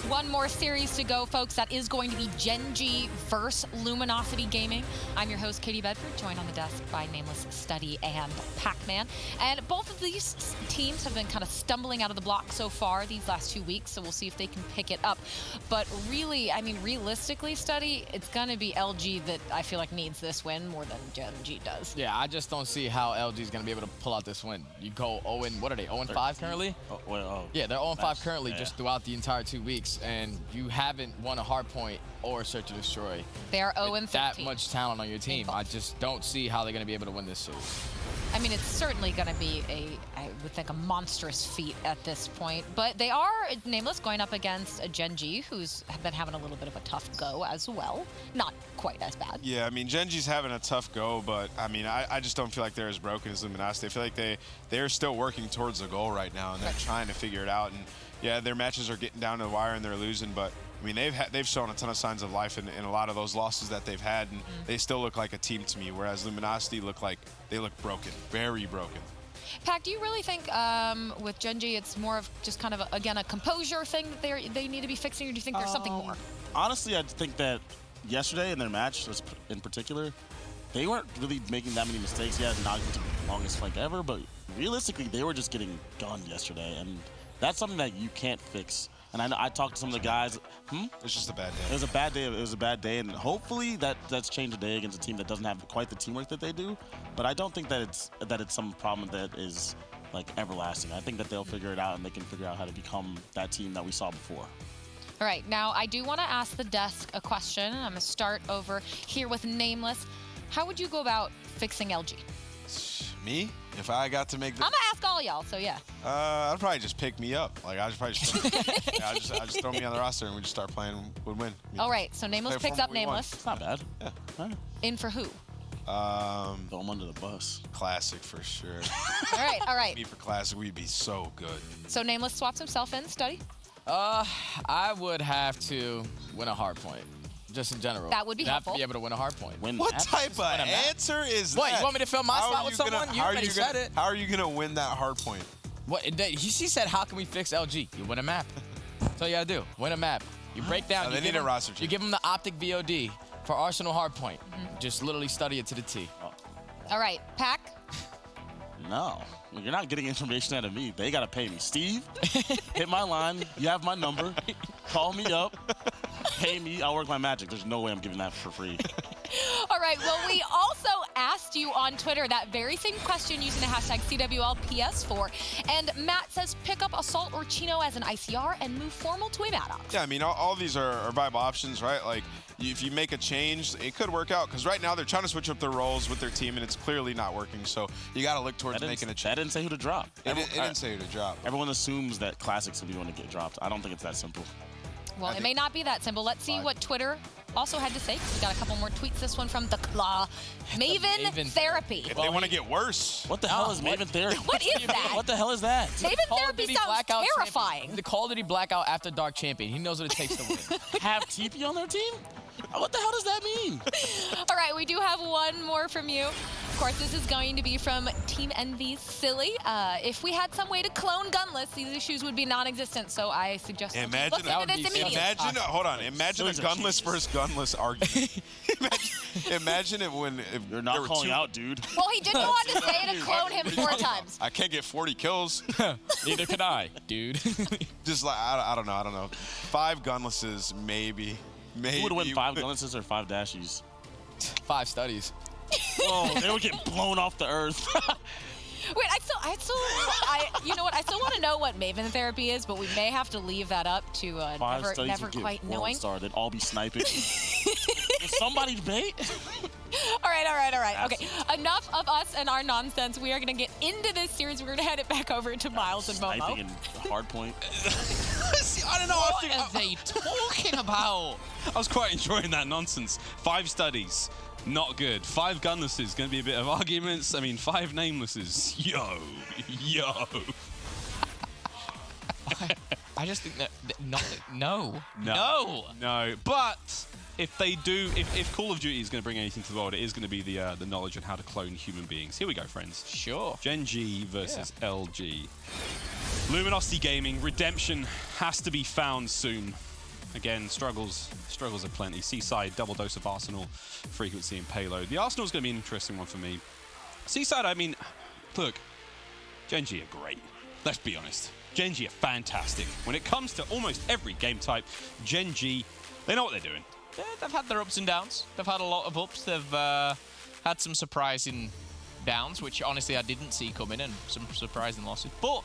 One more series to go, folks. That is going to be Gen.G versus Luminosity Gaming. I'm your host, Katie Bedford, joined on the desk by Nameless Study and Pac-Man. And both of these teams have been kind of stumbling out of the block so far these last 2 weeks, so we'll see if they can pick it up. But really, I mean, realistically, Study, it's going to be LG that I feel like needs this win more than Gen.G does. Yeah, I just don't see how LG is going to be able to pull out this win. You go 0 and what are they, 0 and 5 currently? Yeah, they're 0 and 5 currently just throughout the entire 2 weeks, and you haven't won a hard point or search and destroy. They are 0 and 15. That much talent on your team. I just don't see how they're going to be able to win this series. I mean, it's certainly going to be I would think, a monstrous feat at this point. But they are, Nameless, going up against a Gen.G who's been having a little bit of a tough go as well. Not quite as bad. Yeah, I mean, Gen.G's having a tough go, but I mean, I just don't feel like they're as broken as Luminosity. I feel like they're still working towards the goal right now, and they're trying to figure it out. And yeah, their matches are getting down to the wire and they're losing, but I mean, they've shown a ton of signs of life in a lot of those losses that they've had, and they still look like a team to me, whereas Luminosity look broken, very broken. Pac, do you really think with Gen.G it's more of just kind of, again, a composure thing that they need to be fixing, or do you think there's something more? Honestly, I think that yesterday in their match, in particular, they weren't really making that many mistakes. Yeah, not the longest fight ever, but realistically, they were just getting gunned yesterday, and that's something that you can't fix. And I talked to some of the guys. It's just a bad day. It was a bad day. It was a bad day, and hopefully that's changed today against a team that doesn't have quite the teamwork that they do. But I don't think that it's some problem that is like everlasting. I think that they'll figure it out, and they can figure out how to become that team that we saw before. All right, now I do want to ask the desk a question. I'm going to start over here with Nameless. How would you go about fixing LG? Me? If I got to make the... I'm going to ask all y'all, so yeah. I'd probably just pick me up. Like, I'd probably just... I just throw me on the roster and we just start playing, would win. All right, so Nameless picks up Nameless. It's not bad. Yeah. Right. In for who? Throw him under the bus. Classic for sure. All right. Me for Classic, we'd be so good. So Nameless swaps himself in, Study? I would have to win a hard point. Just in general. That would be helpful. Have to be able to win a hard point. What type of answer is that? What, you want me to fill my spot with someone? You already said it. How are you going to win that hard point? What? She said, how can we fix LG? You win a map. That's all you got to do. Win a map. You break down. They need a roster change. You give them the optic VOD for Arsenal hard point. Just literally study it to the T. All right, Pac? No. You're not getting information out of me. They got to pay me. Steve, hit my line. You have my number. Call me up. Pay me. I'll work my magic. There's no way I'm giving that for free. All right, well, we also asked you on Twitter that very same question using the hashtag CWLPS4. And Matt says, pick up Assault or Chino as an ICR and move Formal to a Maddox. Yeah, I mean, all these are viable options, right? Like, if you make a change, it could work out. Because right now, they're trying to switch up their roles with their team, and it's clearly not working. So you got to look towards making a change. That didn't say who to drop. It didn't say who to drop. Everyone assumes that Classic's will be one to get dropped. I don't think it's that simple. Well, it may not be that simple. Let's see what Twitter also had to say. We got a couple more tweets. This one from the Claw. Maven Therapy. If they want to get worse. What the hell is Maven Therapy? What is that? What the hell is that? Maven Therapy sounds terrifying. The Call of Duty Blackout After Dark champion. He knows what it takes to win. Have TP on their team? What the hell does that mean? All right, we do have one more from you. Of course, this is going to be from Team Envy's Silly. If we had some way to clone Gunless, these issues would be non-existent, so I suggest imagine this immediately. Hold on. Imagine a Gunless versus Gunless argument. Imagine it when... You're not calling out, dude. Well, he did go on to say to clone him 4 times. I can't get 40 kills. Neither can I, dude. Just like, I don't know. 5 Gunlesses, maybe. Who would win 5 Gunlesses or 5 Dashies? 5 studies. Oh, they would get blown off the earth. Wait, you know what? I still want to know what Maven Therapy is, but we may have to leave that up to never quite knowing. They'd all be sniping. Is somebody bait? All right. Okay, enough of us and our nonsense. We are going to get into this series. We're going to head it back over to Miles and Momo. Sniping and hard point. I don't know. What are they talking about? I was quite enjoying that nonsense. 5 studies. Not good. 5 Gunlesses. Going to be a bit of arguments. I mean, 5 Namelesses. Yo. I just think that no. But if they do, if Call of Duty is going to bring anything to the world, it is going to be the knowledge on how to clone human beings. Here we go, friends. Sure. Gen.G versus LG. Luminosity Gaming. Redemption has to be found soon. Again, struggles are plenty. Seaside, double dose of Arsenal, frequency and payload. The Arsenal's going to be an interesting one for me. Seaside, I mean, look, Gen.G are great. Let's be honest. Gen.G are fantastic. When it comes to almost every game type, Gen.G, they know what they're doing. Yeah, they've had their ups and downs. They've had a lot of ups. They've had some surprising downs, which honestly I didn't see coming, and some surprising losses. But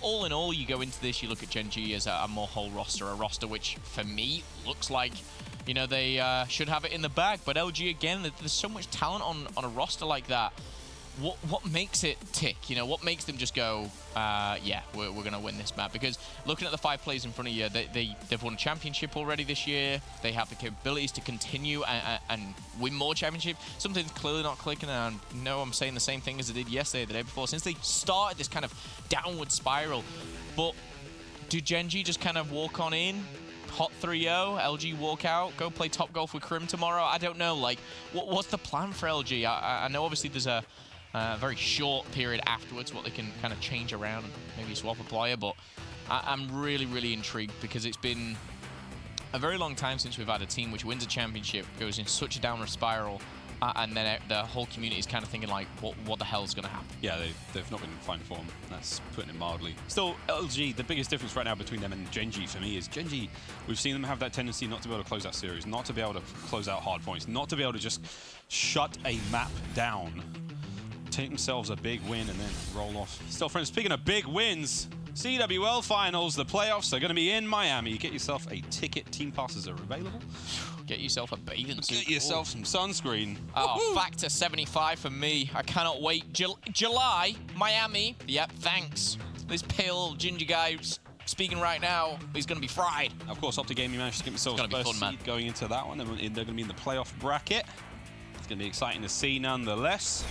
all in all, you go into this, you look at Gen.G as a more whole roster, a roster which, for me, looks like, you know, they should have it in the bag. But LG, again, there's so much talent on a roster like that. What makes it tick? You know, what makes them just go, yeah, we're going to win this map? Because looking at the 5 players in front of you, they've won a championship already this year. They have the capabilities to continue and win more championships. Something's clearly not clicking, and I know I'm saying the same thing as I did yesterday, the day before, since they started this kind of downward spiral. But do Gen.G just kind of walk on in? Hot 3-0, LG walk out, go play Top Golf with Krim tomorrow? I don't know. Like, what's the plan for LG? I know obviously there's a very short period afterwards, what they can kind of change around and maybe swap a player, but I'm really, really intrigued because it's been a very long time since we've had a team which wins a championship, goes in such a downward spiral, and then the whole community is kind of thinking like, what the hell is going to happen? Yeah, they've not been in fine form. That's putting it mildly. Still, LG, the biggest difference right now between them and Gen.G for me is Gen.G, we've seen them have that tendency not to be able to close out series, not to be able to close out hard points, not to be able to just shut a map down, take themselves a big win and then roll off. Still, friends, speaking of big wins, CWL finals, the playoffs are going to be in Miami. Get yourself a ticket. Team passes are available. Get yourself a bathing suit. Get yourself some sunscreen. Oh, factor 75 for me. I cannot wait. July, Miami. Yep, thanks. This pale ginger guy speaking right now, he's going to be fried. Of course, Optic Gaming managed to get themselves first seed going into that one. They're going to be in the playoff bracket. It's going to be exciting to see nonetheless.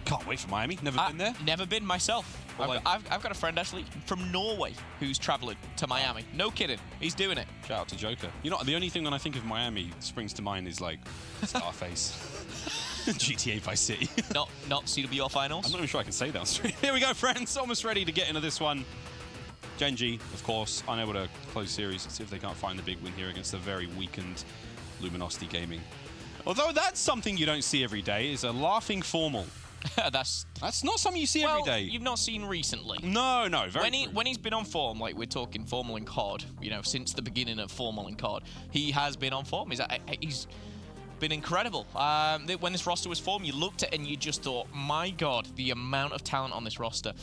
Can't wait for Miami. Never been there. Never been myself. I've got a friend actually from Norway who's traveling to Miami. No kidding. He's doing it. Shout out to Joker. You know, the only thing when I think of Miami springs to mind is like Scarface. GTA Vice City. not CWL finals. I'm not even sure I can say that. Here we go, friends. Almost ready to get into this one. Gen.G, of course, unable to close series. Let's see if they can't find the big win here against the very weakened Luminosity Gaming. Although that's something you don't see every day, is a laughing formal. That's not something you see every day. You've not seen recently. No, when he's been on form, like we're talking formal and COD, you know, since the beginning of formal and COD, he has been on form. He's been incredible. When this roster was formed, you looked at it and you just thought, my God, the amount of talent on this roster.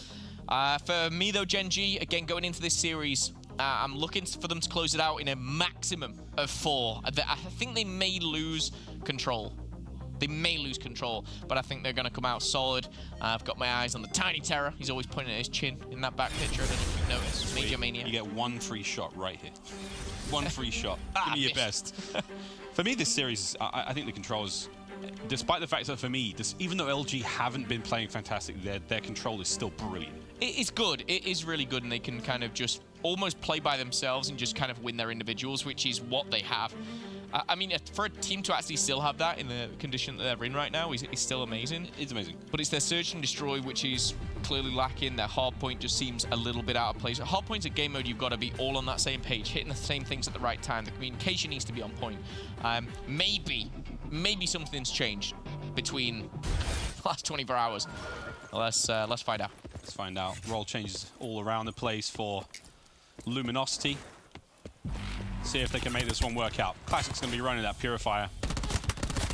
For me though, Gen.G, again, going into this series, I'm looking for them to close it out in a maximum of 4. I think they may lose control. They may lose control, but I think they're going to come out solid. I've got my eyes on the Tiny Terror. He's always pointing at his chin in that back picture. I don't know if you've noticed. Major Mania. You get one free shot right here. One free shot. Give me your best. For me, this series, I think the controls, despite the fact that for me, even though LG haven't been playing fantastic, their control is still brilliant. It is good. It is really good, and they can kind of just almost play by themselves and just kind of win their individuals, which is what they have. I mean, for a team to actually still have that in the condition that they're in right now is still amazing. It's amazing. But it's their search and destroy, which is clearly lacking. Their hard point just seems a little bit out of place. Hard point's a game mode, you've got to be all on that same page, hitting the same things at the right time. The communication needs to be on point. Maybe something's changed between the last 24 hours. Let's find out. Let's find out. Role changes all around the place for Luminosity. See if they can make this one work out. Classic's going to be running that Purifier.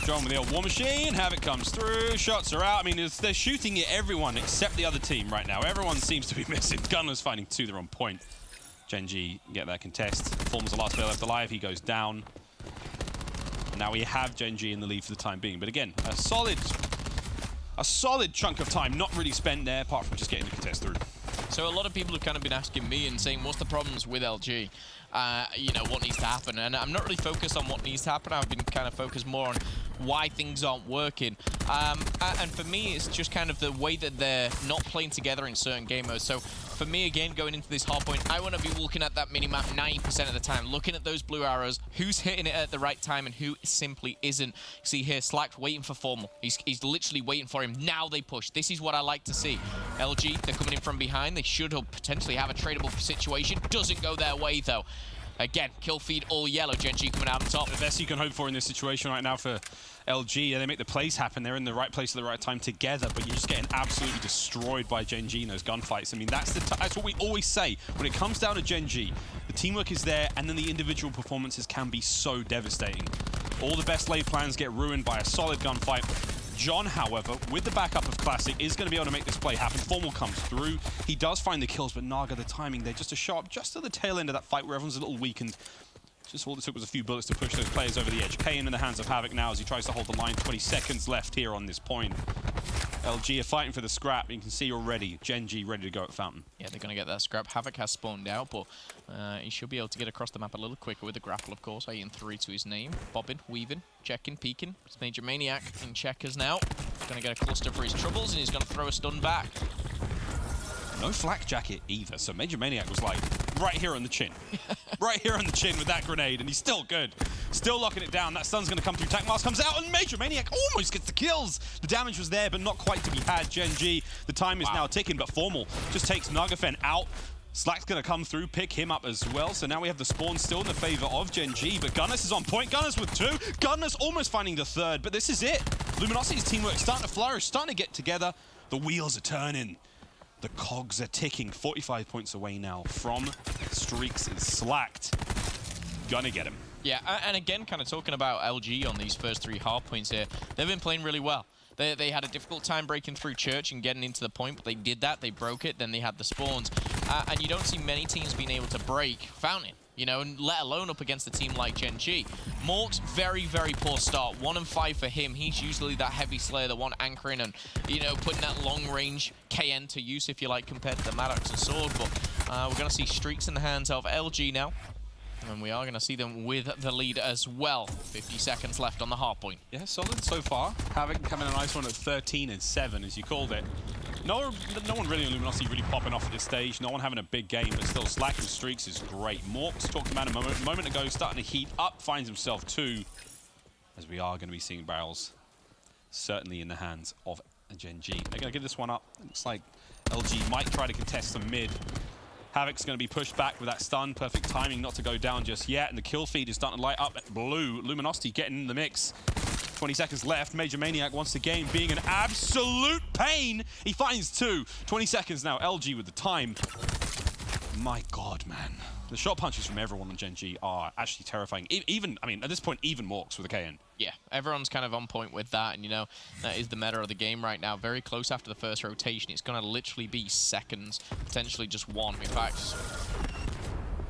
John with the old War Machine. Havoc comes through. Shots are out. I mean, they're shooting at everyone except the other team right now. Everyone seems to be missing. Gunner's finding 2. They're on point. Gen.G get that contest. Forms the last player left alive. He goes down. Now we have Gen.G in the lead for the time being. But again, a solid chunk of time not really spent there, apart from just getting the contest through. So a lot of people have kind of been asking me and saying, what's the problems with LG? You know, what needs to happen? And I'm not really focused on what needs to happen. I've been kind of focused more on why things aren't working. And for me, it's just kind of the way that they're not playing together in certain game modes. So for me, again, going into this hard point, I want to be looking at that minimap 90% of the time, looking at those blue arrows, who's hitting it at the right time and who simply isn't. See here, Slack's waiting for Formal. He's literally waiting for him. Now they push. This is what I like to see. LG, they're coming in from behind. They should potentially have a tradable situation. Doesn't go their way, though. Again, kill feed all yellow. Gen.G coming out on top. The best you can hope for in this situation right now for LG, and they make the plays happen. They're in the right place at the right time together, but you're just getting absolutely destroyed by Gen.G in those gunfights. I mean, that's what we always say. When it comes down to Gen.G, the teamwork is there, and then the individual performances can be so devastating. All the best laid plans get ruined by a solid gunfight. John, however, with the backup of Classic, is going to be able to make this play happen. Formal comes through. He does find the kills, but Naga, the timing there, just to show up just at the tail end of that fight where everyone's a little weakened. Just all it took was a few bullets to push those players over the edge. Kayn in the hands of Havoc now as he tries to hold the line. 20 seconds left here on this point. LG are fighting for the scrap. You can see already Gen.G ready to go at Fountain. Yeah, they're going to get that scrap. Havoc has spawned out, but he should be able to get across the map a little quicker with the grapple, of course. IN 3 to his name. Bobbing, weaving, checking, peeking. It's Major Maniac in checkers now. Going to get a cluster for his troubles, and he's going to throw a stun back. No flak jacket either, so Major Maniac was like right here on the chin. Right here on the chin with that grenade, and he's still good. Still locking it down. That stun's going to come through. Tac Mask comes out, and Major Maniac almost gets the kills. The damage was there, but not quite to be had. Gen.G, the time is now ticking, but Formal just takes Nagafen out. Slack's going to come through, pick him up as well. So now we have the spawn still in the favor of Gen.G, but Gunners is on point. Gunners with 2. Gunners almost finding the 3rd, but this is it. Luminosity's teamwork starting to flourish, starting to get together. The wheels are turning. The cogs are ticking. 45 points away now from Streaks is Slacked. Gonna get him. Yeah, and again, kind of talking about LG on these first 3 hard points here, they've been playing really well. They had a difficult time breaking through Church and getting into the point, but they did that, they broke it, then they had the spawns. And you don't see many teams being able to break Fountain, you know, and let alone up against a team like Gen.G. Mork's very, very poor start. 1 and 5 for him. He's usually that heavy slayer, the one anchoring and, you know, putting that long-range KN to use, if you like, compared to the Maddox and Sword. But we're going to see Streaks in the hands of LG now. And we are going to see them with the lead as well. 50 seconds left on the hard point. Yeah, solid so far. Havoc coming a nice one at 13 and 7, as you called it. No one really on Luminosity really popping off at this stage. No one having a big game, but still Slack and Streaks is great. Morks talked about a moment ago, starting to heat up, finds himself 2. As we are going to be seeing barrels certainly in the hands of Gen.G. They're going to give this one up. Looks like LG might try to contest some mid. Havoc's going to be pushed back with that stun. Perfect timing not to go down just yet. And the kill feed is starting to light up at blue. Luminosity getting in the mix. 20 seconds left. Major Maniac once again being an absolute pain. He finds 2. 20 seconds now. LG with the time. My God, man. The shot punches from everyone on Gen.G are actually terrifying. Even, I mean, at this point, even Morks with a KN. Yeah, everyone's kind of on point with that, and you know, that is the meta of the game right now. Very close after the first rotation. It's going to literally be seconds, potentially just 1. In fact,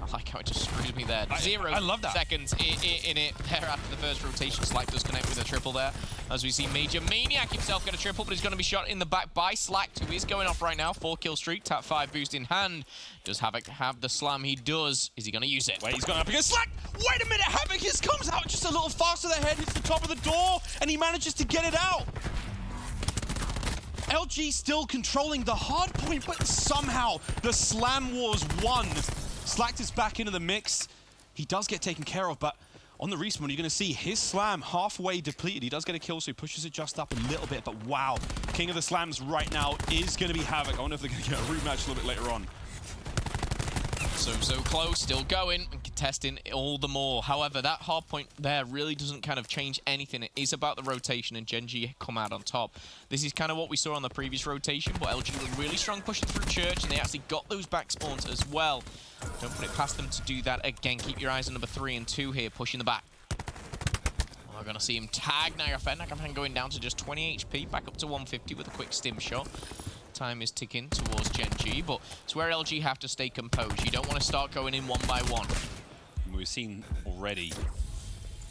I like how it just screwed me there. 0 I love that. seconds in it there after the first rotation. Slack does connect with a triple there. As we see Major Maniac himself get a triple, but he's going to be shot in the back by Slack, who is going off right now. 4-kill streak, tap 5 boost in hand. Does Havoc have the slam? He does. Is he going to use it? Wait, he's going up against Slack. Wait a minute, Havoc just comes out just a little faster. The head hits the top of the door, and he manages to get it out. LG still controlling the hard point, but somehow the slam wars won. Slacked is back into the mix. He does get taken care of, but on the respawn, you're going to see his slam halfway depleted. He does get a kill, so he pushes it just up a little bit, but wow. King of the slams right now is going to be Havoc. I wonder if they're going to get a rematch a little bit later on. So close, still going and contesting all the more. However, that hard point there really doesn't kind of change anything. It is about the rotation, and Gen.G come out on top. This is kind of what we saw on the previous rotation, but LG were really strong pushing through Church, and they actually got those back spawns as well. Don't put it past them to do that again. Keep your eyes on number 3 and 2 here, pushing the back. We're going to see him tag Nagafen. Nagafen going down to just 20 HP, back up to 150 with a quick stim shot. Time is ticking towards Gen.G, but it's where LG have to stay composed. You don't want to start going in 1 by 1. We've seen already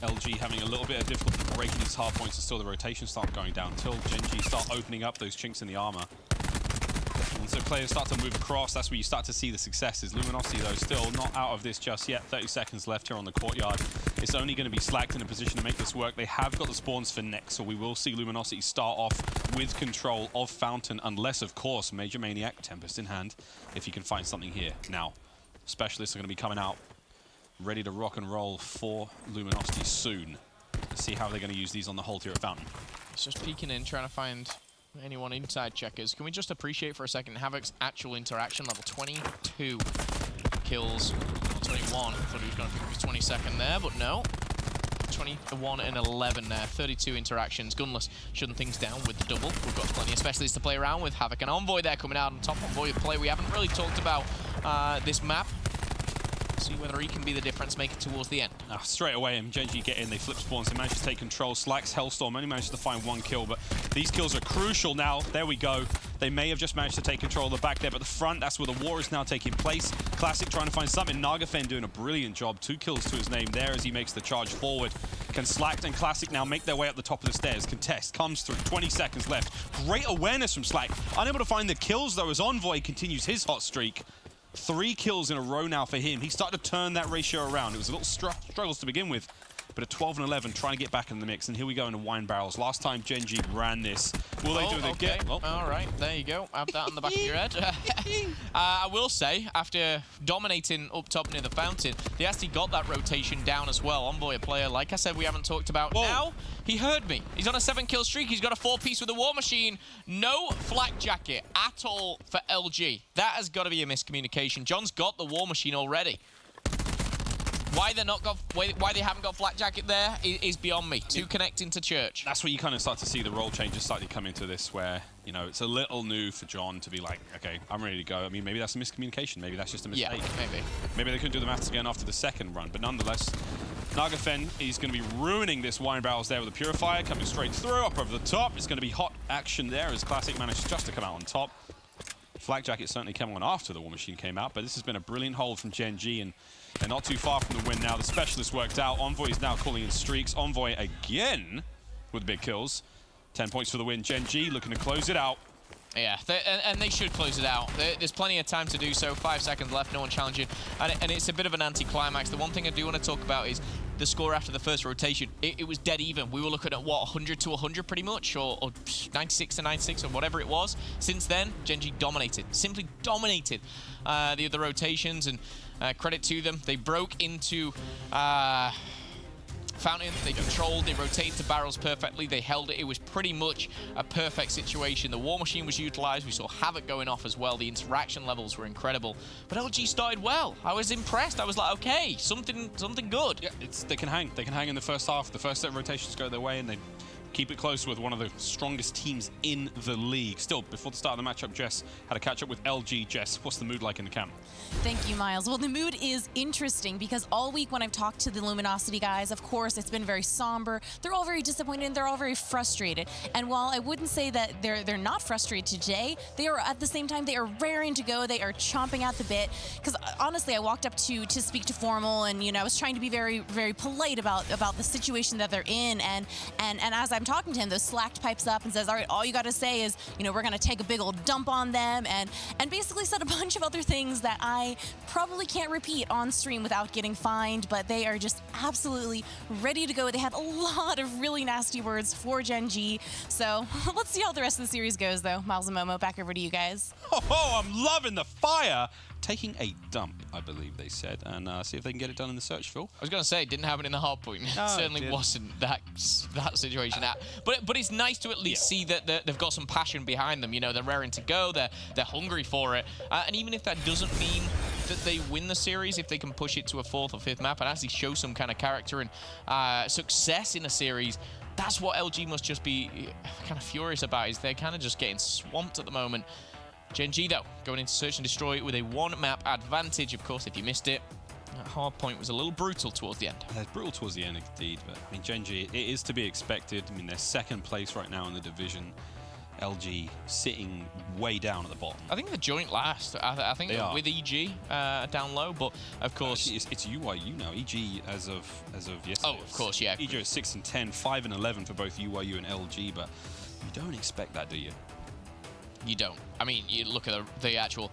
LG having a little bit of difficulty breaking these hard points until the rotation start going down, until Gen.G start opening up those chinks in the armor. And so players start to move across. That's where you start to see the successes. Luminosity, though, still not out of this just yet. 30 seconds left here on the courtyard. It's only going to be Slacked in a position to make this work. They have got the spawns for next, so we will see Luminosity start off with control of Fountain, unless, of course, Major Maniac, Tempest in hand, if he can find something here. Now, specialists are going to be coming out, ready to rock and roll for Luminosity soon. Let's see how they're going to use these on the hold here at Fountain. It's just peeking in, trying to find anyone inside checkers. Can we just appreciate for a second Havoc's actual interaction? Level 22 kills, 21. I thought he was going to pick up his 22nd there, but no. 21 and 11 there, 32 interactions. Gunless shutting things down with the double. We've got plenty of specialists to play around with. Havoc and Envoy there coming out on top. Envoy, a play we haven't really talked about this map. See whether he can be the difference maker towards the end. Straight away, Gen.G get in, they flip spawns, they manage to take control. Slack's Hellstorm only managed to find 1 kill, but these kills are crucial now. There we go. They may have just managed to take control of the back there, but the front, that's where the war is now taking place. Classic trying to find something. Nagafen doing a brilliant job. 2 kills to his name there as he makes the charge forward. Can Slack and Classic now make their way up the top of the stairs? Contest comes through, 20 seconds left. Great awareness from Slack. Unable to find the kills though as Envoy continues his hot streak. 3 kills in a row now for him. He started to turn that ratio around. It was a little struggles to begin with, but at 12 and 11, trying to get back in the mix. And here we go into wine barrels. Last time Gen.G ran this. Will they do it again? Oh. All right, there you go. Have that on the back of your head. I will say, after dominating up top near the fountain, they actually got that rotation down as well. Envoy, a player, like I said, we haven't talked about. Whoa. Now, he heard me. He's on a 7-kill streak. He's got a 4-piece with a War Machine. No flak jacket at all for LG. That has got to be a miscommunication. John's got the War Machine already. Why they haven't got flak jacket there is beyond me. 2 connecting to church. That's where you kind of start to see the role changes slightly come into this, where, you know, it's a little new for John to be like, okay, I'm ready to go. I mean, maybe that's a miscommunication. Maybe that's just a mistake. Yeah, maybe. Maybe they couldn't do the maths again after the 2nd run, but nonetheless, Nagafen is going to be ruining this wine barrels there with a Purifier, coming straight through, up over the top. It's going to be hot action there as Classic managed just to come out on top. Flak jacket certainly came on after the War Machine came out, but this has been a brilliant hold from Gen.G, and they're not too far from the win now. The specialist worked out. Envoy is now calling in streaks. Envoy again with big kills. 10 points for the win. Gen.G looking to close it out. Yeah, and they should close it out. There's plenty of time to do so. 5 seconds left, no one challenging. And it's a bit of an anti-climax. The one thing I do want to talk about is the score after the first rotation. It was dead even. We were looking at, what, 100 to 100 pretty much, or 96 to 96, or whatever it was. Since then, Gen.G dominated, simply dominated the other rotations, and credit to them. They broke into Fountain, they controlled, they rotated the barrels perfectly, they held it. It was pretty much a perfect situation. The War Machine was utilized, we saw Havoc going off as well, the interaction levels were incredible. But LG started well. I was impressed. I was like, okay, something good. Yeah, they can hang. They can hang in the first half. The first set of rotations go their way, and they keep it close with one of the strongest teams in the league. Still, before the start of the matchup, Jess had a catch-up with LG. Jess, what's the mood like in the camp? Thank you, Miles. Well, the mood is interesting because all week when I've talked to the Luminosity guys, of course, it's been very somber. They're all very disappointed and they're all very frustrated. And while I wouldn't say that they're not frustrated today, they are at the same time, they are raring to go. They are chomping at the bit. Because honestly, I walked up to speak to Formal, and I was trying to be very, very polite about the situation that they're in. And as I'm talking to him, those Slacked pipes up and says, all right, all you got to say is, we're going to take a big old dump on them, and basically said a bunch of other things that I probably can't repeat on stream without getting fined, but they are just absolutely ready to go. They had a lot of really nasty words for Gen.G, so let's see how the rest of the series goes, though. Miles and Momo, back over to you guys. Oh, I'm loving the fire. Taking a dump, I believe they said, and see if they can get it done in the search, Phil. I was going to say, it didn't happen in the hard point. No, it certainly wasn't that situation. But it's nice to at least see that they've got some passion behind them. They're raring to go. They're hungry for it. And even if that doesn't mean that they win the series, if they can push it to a 4th or 5th map and actually show some kind of character and success in a series, that's what LG must just be kind of furious about, is they're kind of just getting swamped at the moment. Gen.G, though, going into Search and Destroy with a 1-map advantage. Of course, if you missed it, that hard point was a little brutal towards the end. It's brutal towards the end, indeed. But, Gen.G, it is to be expected. They're 2nd place right now in the division. LG sitting way down at the bottom. I think they're joint last. I think they're with EG down low, but of course... Actually, it's UYU now. EG as of yesterday. Oh, of course, yeah. EG is 6 and 10, 5 and 11 for both UYU and LG, but you don't expect that, do you? You don't. You look at the actual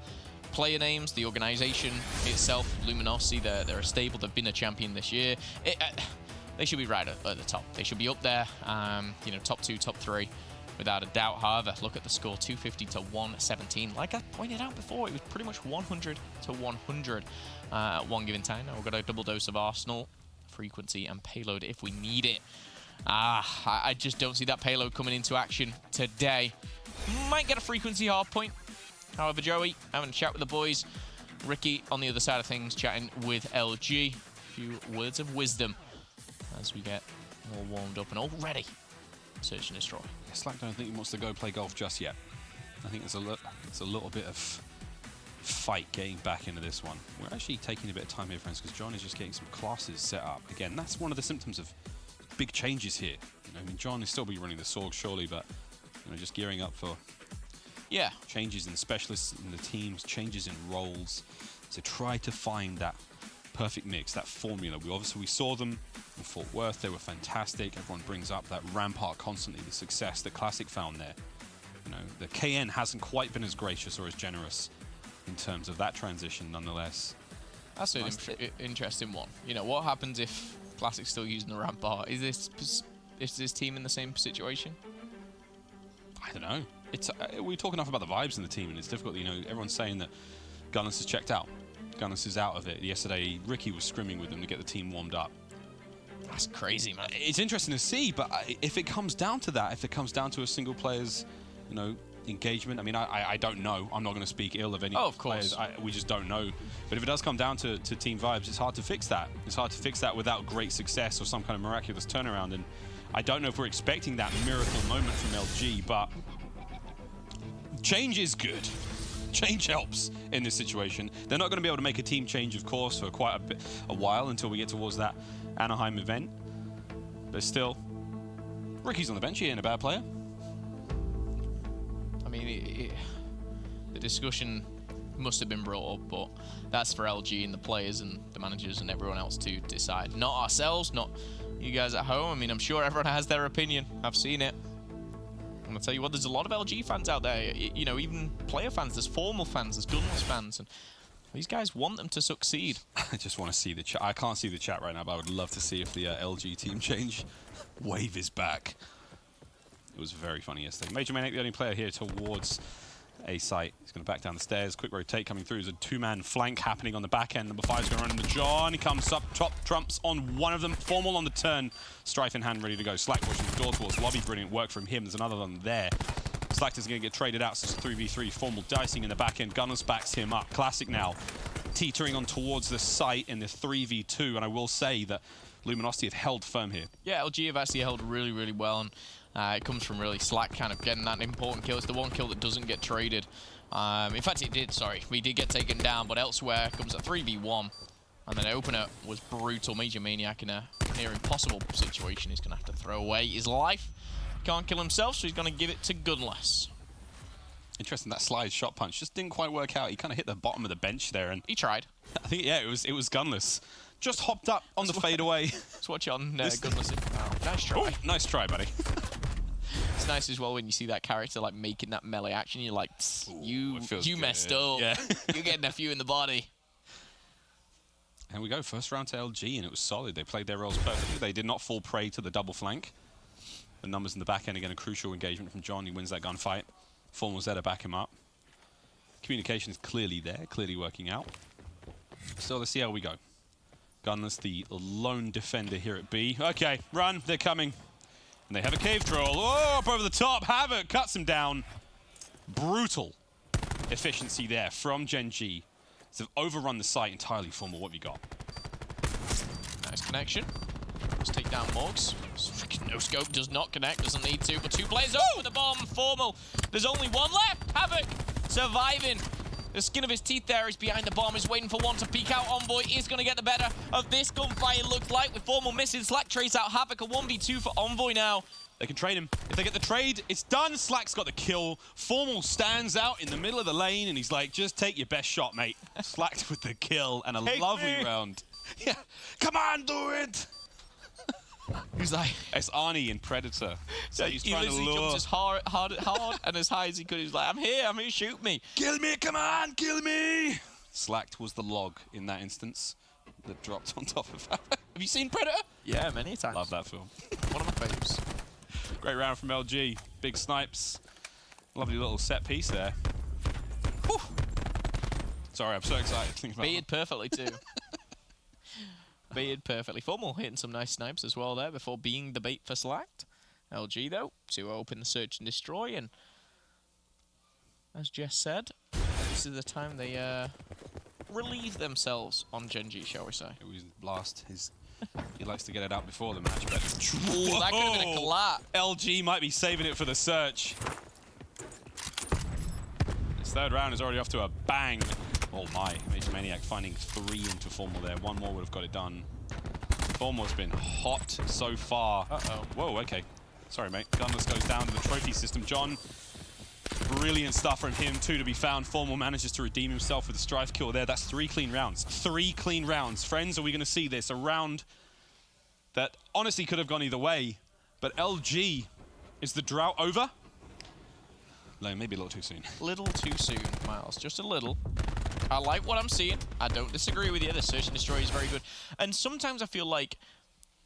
player names, the organization itself, Luminosity, they're a stable, they've been a champion this year. They should be right at the top. They should be up there, top 2, top 3, without a doubt. However, look at the score, 250 to 117. Like I pointed out before, it was pretty much 100 to 100 at one given time. Now we've got a double dose of Arsenal, frequency and payload if we need it. I just don't see that payload coming into action today. Might get a frequency hard point. However, Joey, having a chat with the boys, Ricky on the other side of things chatting with LG. A few words of wisdom as we get more warmed up and all ready. Search and destroy. Slack don't think he wants to go play golf just yet. I think it's a little bit of fight getting back into this one. We're actually taking a bit of time here, friends, because John is just getting some classes set up. Again, that's one of the symptoms of big changes here. You know, I mean, John is still be running the Sorg, surely, but you know, just gearing up for changes in specialists in the teams, changes in roles, to try to find that perfect mix, that formula. We saw them in Fort Worth. They were fantastic. Everyone brings up that Rampart constantly, the success that Classic found there. You know, the KN hasn't quite been as gracious or as generous in terms of that transition, nonetheless. That's an interesting one. You know, what happens if Classic's still using the Rampart? Is this team in the same situation? I don't know. It's we talk enough about the vibes in the team, and it's difficult. You know, everyone's saying that Gunless is checked out. Gunless is out of it. Yesterday, Ricky was scrimming with them to get the team warmed up. That's crazy, man. It's interesting to see, but if it comes down to that, if it comes down to a single player's, you know, engagement, I mean, I don't know. I'm not going to speak ill of any players. We just don't know. But if it does come down to team vibes, it's hard to fix that. It's hard to fix that without great success or some kind of miraculous turnaround. And I don't know if we're expecting that miracle moment from LG, but change is good. Change helps in this situation. They're not going to be able to make a team change, of course, for quite a while until we get towards that Anaheim event. But still, Ricky's on the bench. He ain't a bad player. I mean, the discussion must have been brought up, but that's for LG and the players and the managers and everyone else to decide. Not ourselves, not you guys at home. I mean, I'm sure everyone has their opinion. I've seen it. I'm going to tell you what, there's a lot of LG fans out there. You know, even player fans. There's formal fans. There's Gunless fans. And these guys want them to succeed. I just want to see the chat. I can't see the chat right now, but I would love to see if the LG team change wave is back. It was very funny yesterday. Major Manic, the only player here towards a site. He's going to back down the stairs. Quick rotate coming through. There's a two-man flank happening on the back end. Number 5 is going to run into John. He comes up top, trumps on one of them. Formal on the turn. Strife in hand, ready to go. Slack pushing the door towards Lobby. Brilliant work from him. There's another one there. Slack is going to get traded out, so it's a 3v3. Formal dicing in the back end. Gunners backs him up. Classic now teetering on towards the site in the 3v2. And I will say that Luminosity have held firm here. Yeah, LG have actually held really, really well. And it comes from really Slack kind of getting that important kill. It's the one kill that doesn't get traded. In fact, it did, sorry. We did get taken down, but elsewhere comes a 3v1. And then opener was brutal. Major Maniac in a near impossible situation. He's going to have to throw away his life. Can't kill himself, so he's going to give it to Gunless. Interesting, that slide shot punch just didn't quite work out. He kind of hit the bottom of the bench there. And he tried. I think, yeah, it was Gunless. Just hopped up on the fadeaway. Let's watch it on Gunless. Oh, nice try. Ooh, nice try, buddy. It's nice as well when you see that character like making that melee action. You're like, you messed up. Yeah. You're getting a few in the body. And we go first round to LG, and it was solid. They played their roles perfectly. They did not fall prey to the double flank. The numbers in the back end, again, a crucial engagement from John. He wins that gunfight. Formal's there to back him up. Communication is clearly there, clearly working out. So let's see how we go. Gunless, the lone defender here at B. Okay, run, they're coming. And they have a cave troll. Oh, up over the top. Havoc cuts him down. Brutal efficiency there from Gen.G. So they've overrun the site entirely. Formal, what have you got? Nice connection. Let's take down Morgs. No scope, does not connect, doesn't need to. But 2 players over the bomb. Formal. There's only 1 left. Havoc surviving. The skin of his teeth there. He's behind the bomb. He's waiting for one to peek out. Envoy is going to get the better of this gunfight, it looks like, with Formal missing. Slack trace out Havoc. A 1v2 for Envoy now. They can trade him. If they get the trade, it's done. Slack's got the kill. Formal stands out in the middle of the lane, and he's like, just take your best shot, mate. Slacked with the kill and a lovely round. Yeah, come on, do it. He's like, it's Arnie in Predator. So he's trying to lure. Jumps as hard and as high as he could. He's like, I'm here, shoot me. Kill me, come on, kill me. Slacked was the log in that instance that dropped on top of that. Have you seen Predator? Yeah, many times. Love that film. One of my faves. Great round from LG. Big snipes. Lovely little set piece there. Whew. Sorry, I'm so excited to think about Baited perfectly too. Baited perfectly. Formal hitting some nice snipes as well there before being the bait for Slacked. LG though, to open the search and destroy, and as Jess said, this is the time they relieve themselves on Gen.G, shall we say. It was Blast. He likes to get it out before the match, but Ooh, that could have been a collapse. LG might be saving it for the search. This third round is already off to a bang. Oh my, Major Maniac finding 3 into Formal there. 1 more would have got it done. Formal's been hot so far. Uh-oh. Whoa, okay. Sorry, mate. Gunless goes down to the trophy system. John, brilliant stuff from him, too, to be found. Formal manages to redeem himself with a Strife kill there. That's 3 clean rounds. 3 clean rounds. Friends, are we going to see this? A round that honestly could have gone either way. But LG, is the drought over? No, maybe a little too soon. Little too soon, Miles. Just a little. I like what I'm seeing. I don't disagree with you. The search and destroy is very good. And sometimes I feel like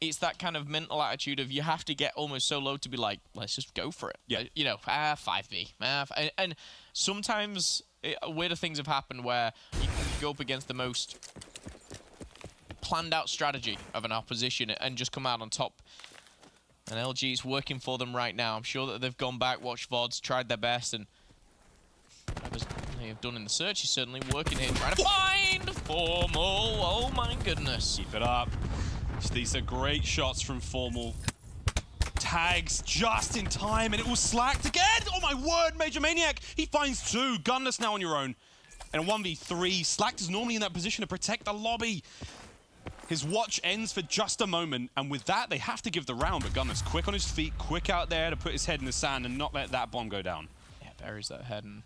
it's that kind of mental attitude of you have to get almost so low to be like, let's just go for it. Yeah. You know, 5v. And sometimes weirder things have happened where you can go up against the most planned out strategy of an opposition and just come out on top. And LG is working for them right now. I'm sure that they've gone back, watched VODs, tried their best, and whatever they have done in the search is certainly working here, trying to find Formal. Oh my goodness. Keep it up. These are great shots from Formal. Tags just in time, and it was slacked again. Oh my word, Major Maniac. He finds 2. Gunless now on your own. And a 1v3. Slacked is normally in that position to protect the lobby. His watch ends for just a moment, and with that, they have to give the round, but Gunner's quick on his feet, quick out there to put his head in the sand and not let that bomb go down. Yeah, buries that head, and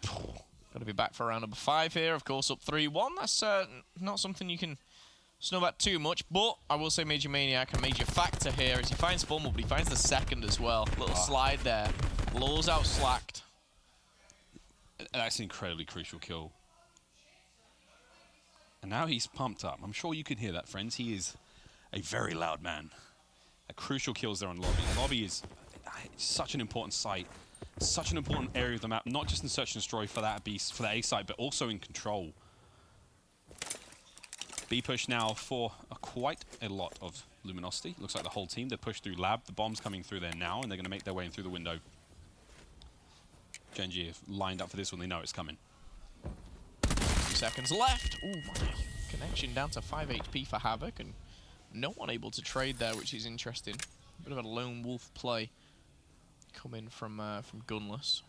got to be back for round number 5 here. Of course, up 3-1. That's not something you can snub at too much, but I will say Major Maniac, a major factor here is he finds Formal, but he finds the second as well. Little slide there. Law's out slacked. That's an incredibly crucial kill. And now he's pumped up. I'm sure you can hear that, friends. He is a very loud man. A crucial kills there on Lobby. Lobby is such an important site, such an important area of the map, not just in search and destroy for that A site, but also in control. B push now for quite a lot of Luminosity. Looks like the whole team. They're pushed through lab. The bomb's coming through there now, and they're going to make their way in through the window. Gen.G have lined up for this one. They know it's coming. 2 seconds left. Oh my. Connection down to 5 HP for Havoc, and no one able to trade there, which is interesting. A bit of a lone wolf play coming from Gunless.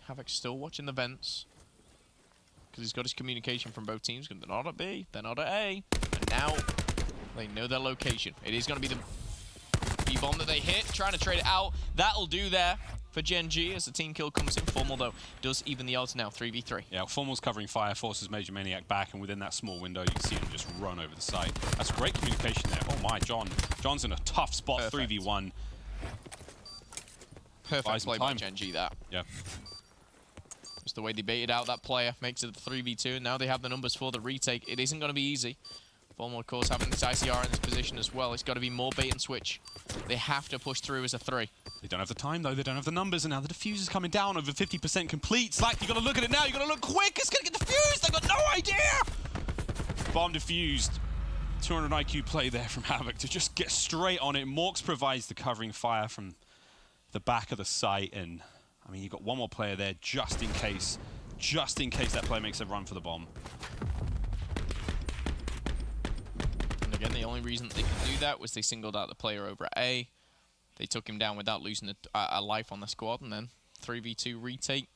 Havoc still watching the vents because he's got his communication from both teams. They're not at B, they're not at A, and now they know their location. It is going to be the B-bomb that they hit, trying to trade it out. That'll do there for Gen.G as the team kill comes in. Formal, though, does even the odds now, 3v3. Yeah, Formal's covering fire, forces Major Maniac back, and within that small window, you can see him just run over the site. That's great communication there. Oh my, John's in a tough spot, perfect. 3v1. Perfect play by Gen.G, that. Yeah. Just the way they baited out that player, makes it a 3v2, and now they have the numbers for the retake. It isn't going to be easy. Formal, of course, having this ICR in this position as well. It's got to be more bait and switch. They have to push through as a 3. They don't have the time, though. They don't have the numbers, and now the diffuser's coming down over 50% complete. Slack, you got to look at it now. You got to look quick. It's going to get defused. They've got no idea. Bomb defused. 200 IQ play there from Havoc to just get straight on it. Morks provides the covering fire from the back of the site, and I mean, you've got one more player there just in case that player makes a run for the bomb. Again, the only reason they could do that was they singled out the player over at A. They took him down without losing a life on the squad, and then 3v2 retake.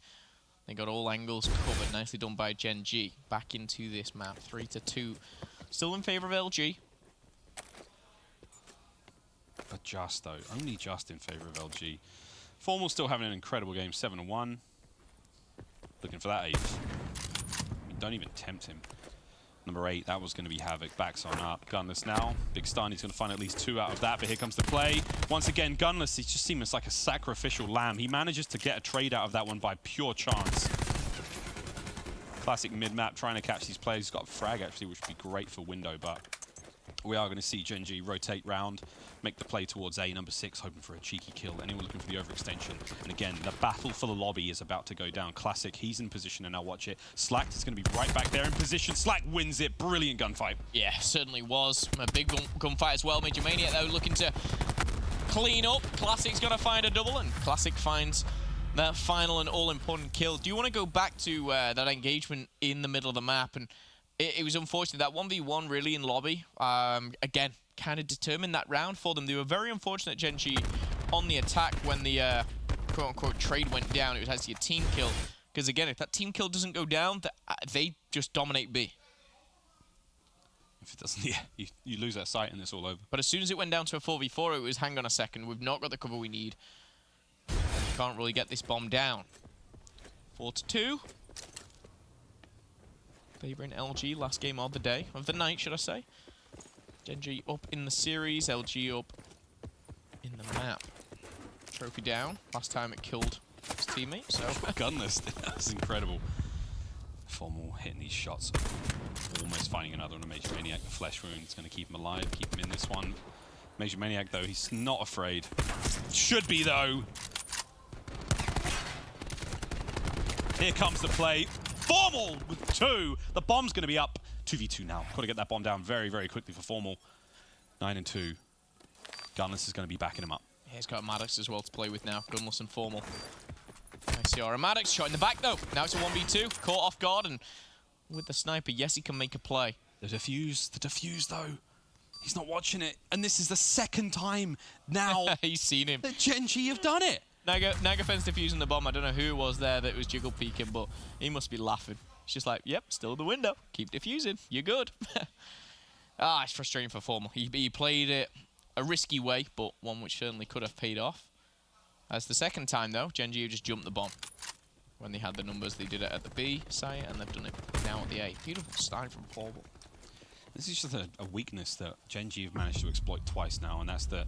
They got all angles covered. Nicely done by Gen.G. Back into this map, 3-2. Still in favor of LG. But just, though. Only just in favor of LG. Formal still having an incredible game, 7-1. Looking for that 8th. I mean, don't even tempt him. Number 8, that was going to be Havoc. Backs on up. Gunless now. Big stun. He's going to find at least 2 out of that, but here comes the play. Once again, Gunless, he just seems like a sacrificial lamb. He manages to get a trade out of that one by pure chance. Classic mid-map, trying to catch these players. He's got a frag, actually, which would be great for window, but we are going to see Gen.G rotate round, make the play towards A, number 6, hoping for a cheeky kill. Anyone looking for the overextension. And again, the battle for the lobby is about to go down. Classic, he's in position, and now watch it. Slacked is going to be right back there in position. Slack wins it. Brilliant gunfight. Yeah, certainly was. A big gunfight as well. Major Maniac, though, looking to clean up. Classic's going to find a double, and Classic finds that final and all-important kill. Do you want to go back to that engagement in the middle of the map? And it was unfortunate. That 1v1 really in lobby, again, kind of determined that round for them. They were very unfortunate, Gen.G, on the attack when the quote-unquote trade went down. It was actually a team kill. Because again, if that team kill doesn't go down, they just dominate B. If it doesn't, yeah, you lose that sight and it's all over. But as soon as it went down to a 4v4, it was hang on a second. We've not got the cover we need. Can't really get this bomb down. 4-2. Favoring LG, last game of the day, of the night, should I say. Gen.G up in the series, LG up in the map. Trophy down. Last time it killed his teammate, so. Gunless, that's incredible. Formal hitting these shots. Almost finding another on a Major Maniac. The flesh wound is going to keep him alive, keep him in this one. Major Maniac, though, he's not afraid. Should be, though. Here comes the play. Formal with 2. The bomb's going to be up. 2v2 now. Got to get that bomb down very, very quickly for Formal. 9-2. Gunless is going to be backing him up. Yeah, he's got Maddox as well to play with now. Gunless and Formal. ICR and Maddox shot in the back, though. Now it's a 1v2. Caught off guard, and with the sniper, yes, he can make a play. The defuse, though. He's not watching it. And this is the second time now he's seen him. That Gen.G have done it. Nagafen's defusing the bomb. I don't know who it was there that was jiggle peeking, but he must be laughing. It's just like, yep, still the window. Keep defusing. You're good. It's frustrating for Formal. He played it a risky way, but one which certainly could have paid off. That's the second time, though. Gen.G just jumped the bomb. When they had the numbers, they did it at the B site, and they've done it now at the A. Beautiful style from Formal. This is just a weakness that Gen.G have managed to exploit twice now, and that's that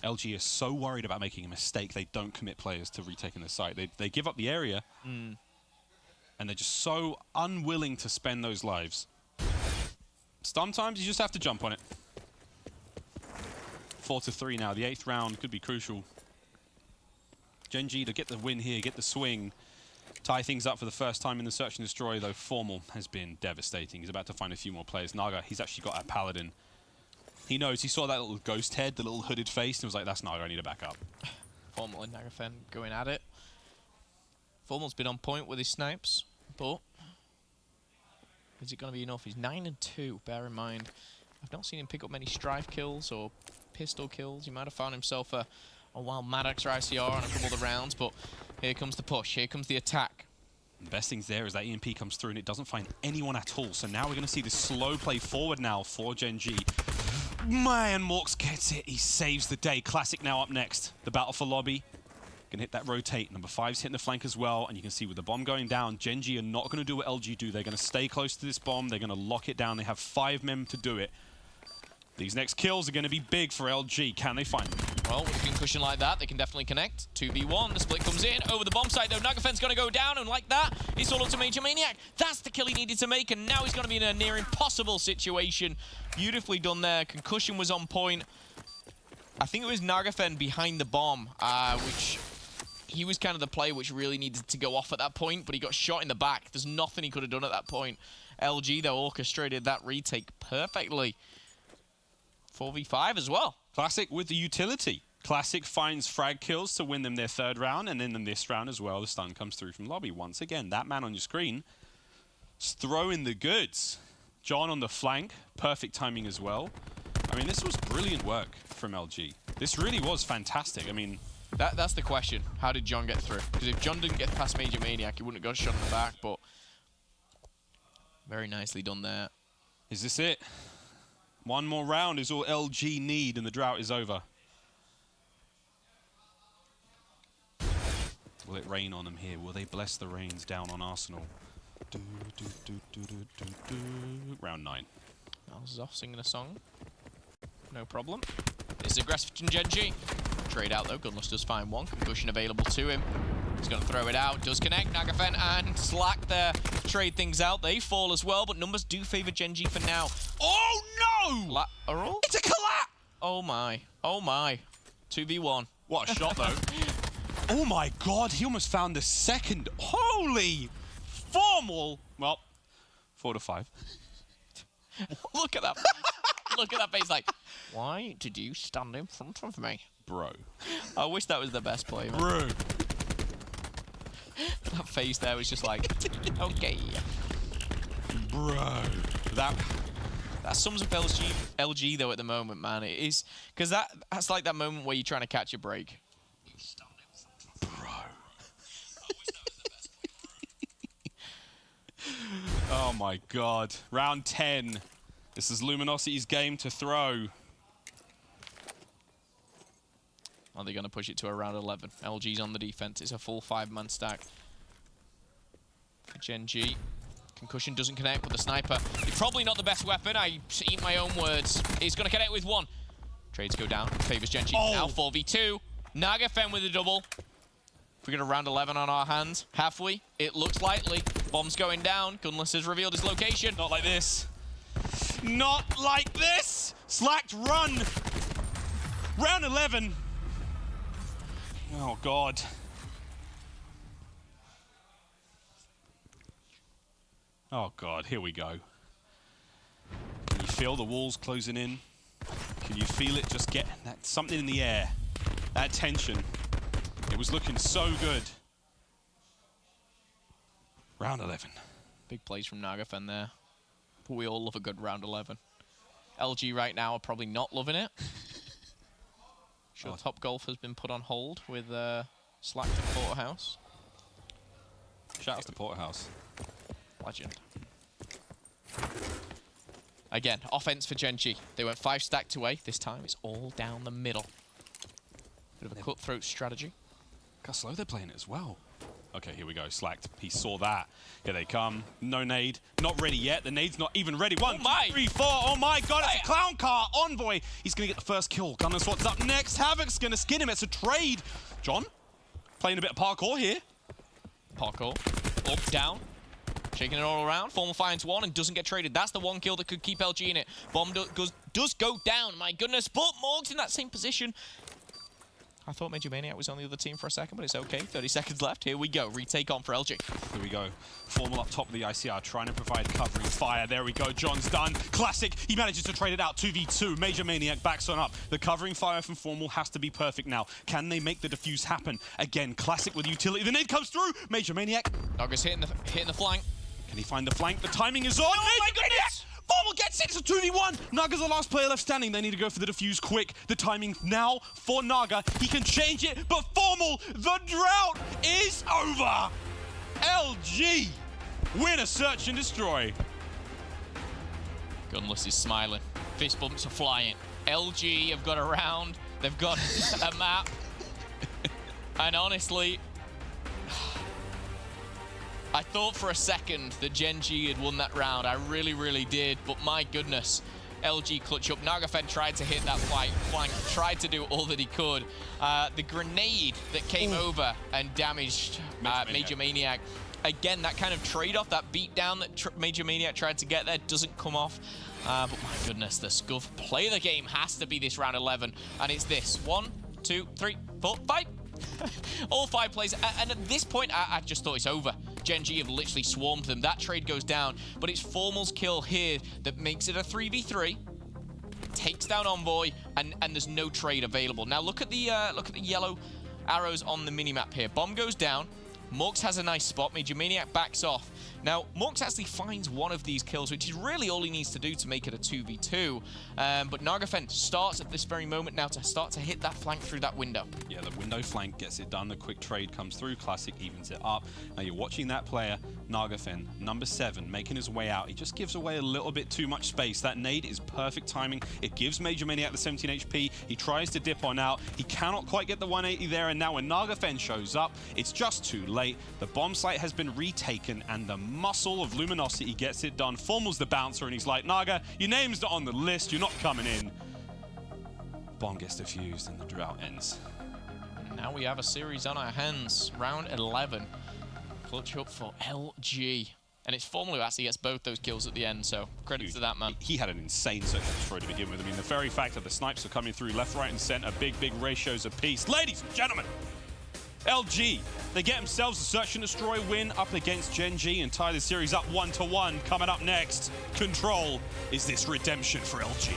LG is so worried about making a mistake, they don't commit players to retaking the site. They give up the area, and they're just so unwilling to spend those lives. Sometimes you just have to jump on it. 4-3 now. The 8th round could be crucial. Gen.G to get the win here, get the swing, tie things up for the first time in the Search and Destroy, though Formal has been devastating. He's about to find a few more players. Naga, he's actually got a Paladin. He knows, he saw that little ghost head, the little hooded face, and was like, that's Naga, I need to back up. Formal and Nagafen going at it. Formal's been on point with his snipes, but is it going to be enough? He's 9-2, bear in mind. I've not seen him pick up many Strife kills or pistol kills. He might have found himself a wild Maddox or ICR on a couple of the rounds, but here comes the push, here comes the attack. The best things there is that EMP comes through and it doesn't find anyone at all. So now we're going to see this slow play forward now for Gen.G. Man, Morks gets it. He saves the day. Classic now up next. The battle for lobby. Gonna hit that rotate. Number 5's hitting the flank as well. And you can see with the bomb going down, Gen.G are not going to do what LG do. They're going to stay close to this bomb. They're going to lock it down. They have 5 men to do it. These next kills are going to be big for LG. Can they find them? Well, with a concussion like that, they can definitely connect. 2v1, the split comes in. Over the bomb site, though, Nagafen's going to go down, and like that, it's all up to Major Maniac. That's the kill he needed to make, and now he's going to be in a near impossible situation. Beautifully done there. Concussion was on point. I think it was Nagafen behind the bomb, which he was kind of the player which really needed to go off at that point, but he got shot in the back. There's nothing he could have done at that point. LG, though, orchestrated that retake perfectly. 4v5 as well. Classic with the utility. Classic finds frag kills to win them their 3rd round, and then in this round as well, the stun comes through from lobby. Once again, that man on your screen is throwing the goods. John on the flank, perfect timing as well. I mean, this was brilliant work from LG. This really was fantastic. I mean, that's the question. How did John get through? Because if John didn't get past Major Maniac, he wouldn't have got shot in the back, but very nicely done there. Is this it? One more round is all LG need, and the drought is over. Will it rain on them here? Will they bless the rains down on Arsenal? Round 9. Miles is off singing a song. No problem. It's aggressive from Gen.G. Trade out, though. Gunless does find one. Concussion available to him. He's going to throw it out. Does connect. Nagafen and Slack there. Trade things out. They fall as well, but numbers do favor Gen.G for now. Oh, no! Lateral? It's a collapse! Oh, my. Oh, my. 2v1. What a shot, though. Oh, my God. He almost found the second. Holy Formal. Well, 4-5. Look at that. Look at that face like, why did you stand in front of me? Bro. I wish that was the best play, man. Bro. That face there was just like, okay. Bro. That sums up LG though at the moment, man. It is, because that's like that moment where you're trying to catch a break. Oh my god. Round 10. This is Luminosity's game to throw. Are they going to push it to a round 11? LG's on the defense. It's a full 5-man stack. For Gen.G. Concussion doesn't connect, but the sniper is probably not the best weapon. I eat my own words. He's going to connect with 1. Trades go down. Favors Gen.G. Now 4v2. Nagafen with a double. If we get a round 11 on our hands, have we? It looks likely. Bomb's going down. Gunless has revealed his location. Not like this. Not like this! Slacked run! Round 11. Oh, God. Oh, God. Here we go. Can you feel the walls closing in? Can you feel it just get that something in the air? That tension. It was looking so good. Round 11. Big plays from Nagafen there. But we all love a good round 11. LG right now are probably not loving it. Sure, Top Golf has been put on hold with Slack to Porterhouse. Shout out to Porterhouse. Legend. Again, offense for Gen.G. They went 5 stacked away. This time it's all down the middle. Bit of a cutthroat strategy. Look how slow they're playing it as well. Okay, here we go. Slacked. He saw that. Here they come. No nade. Not ready yet. The nade's not even ready. 1, 2, 3, 4. Oh my god, it's a clown car. Envoy. He's going to get the first kill. Gunner's what's up next. Havoc's going to skin him. It's a trade. John, playing a bit of parkour here. Parkour. Up, down. Shaking it all around. Formal finds 1 and doesn't get traded. That's the 1 kill that could keep LG in it. Bomb does go down. My goodness. But Morg's in that same position. I thought Major Maniac was on the other team for a second, but it's okay. 30 seconds left. Here we go. Retake on for LG. Here we go. Formal up top of the ICR, trying to provide covering fire. There we go. John's done. Classic. He manages to trade it out. 2v2. Major Maniac backs on up. The covering fire from Formal has to be perfect now. Can they make the defuse happen? Again, Classic with utility. The nade comes through. Major Maniac. Naga's hitting the flank. Can he find the flank? The timing is on. Oh my goodness! Formal gets it. It's a 2v1. Naga's the last player left standing. They need to go for the defuse quick. The timing now for Naga. He can change it, but Formal, the drought is over. LG win a search and destroy. Gunless is smiling. Fist bumps are flying. LG have got a round. They've got a map. And honestly, I thought for a second that Gen.G had won that round. I really, really did. But my goodness, LG clutch up. Nagafen tried to hit that flank, tried to do all that he could. The grenade that came over and damaged Major Maniac. Again, that kind of trade-off, that beatdown that Major Maniac tried to get there doesn't come off. But my goodness, the Scuff play of the game has to be this round 11. And it's this. 1, 2, 3, 4, 5. All 5 plays. And at this point, I just thought it's over. Gen.G have literally swarmed them. That trade goes down. But it's Formal's kill here that makes it a 3v3. Takes down Envoy, and there's no trade available. Now look at the yellow arrows on the minimap here. Bomb goes down. Morks has a nice spot. Major Maniac backs off. Now, Morks actually finds one of these kills, which is really all he needs to do to make it a 2v2. But Nagafen starts at this very moment now to start to hit that flank through that window. Yeah, the window flank gets it done. The quick trade comes through. Classic evens it up. Now you're watching that player, Nagafen, number 7, making his way out. He just gives away a little bit too much space. That nade is perfect timing. It gives Major Maniac the 17 HP. He tries to dip on out. He cannot quite get the 180 there. And now when Nagafen shows up, it's just too late. The bomb site has been retaken, and the muscle of Luminosity gets it done. Formal's the bouncer, and he's like, Naga, your name's not on the list. You're not coming in. Bomb gets defused, and the drought ends. Now we have a series on our hands. Round 11. Clutch up for LG. And it's Formal who actually gets both those kills at the end, so credit to that man. He had an insane search and destroy to begin with. I mean, the very fact that the snipes are coming through left, right, and center, big ratios apiece. Ladies and gentlemen, LG, they get themselves a search and destroy win up against Gen.G and tie the series up 1-1. Coming up next, Control. Is this redemption for LG?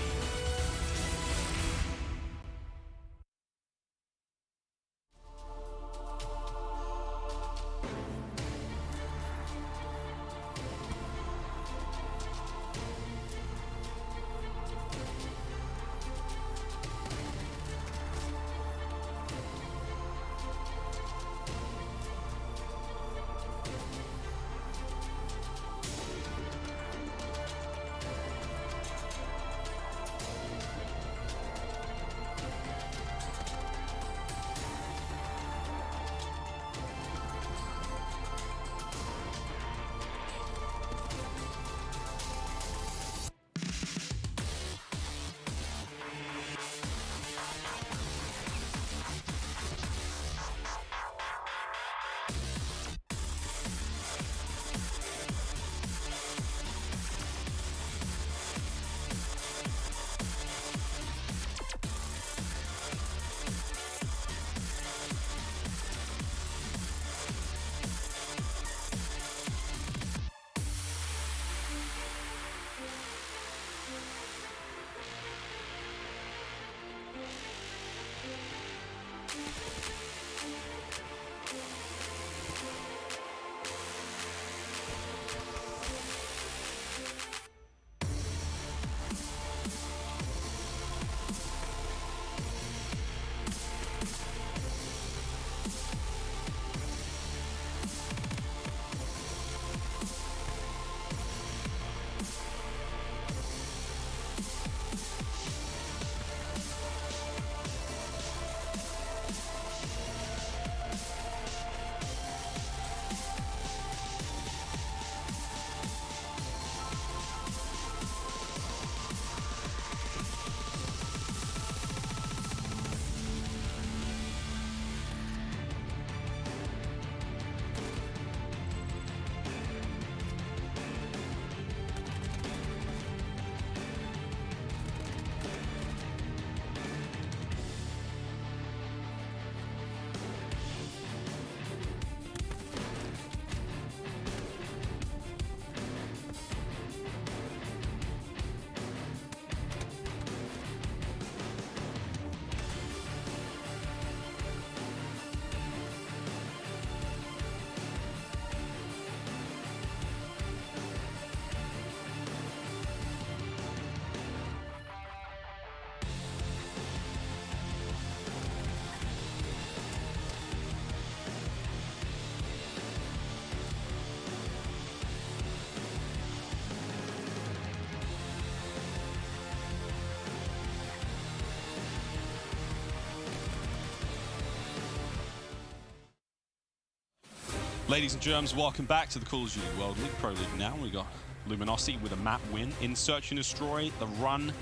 Ladies and germs, welcome back to the Call of Duty World League Pro League now. We got Luminosity with a map win in Search and Destroy. The run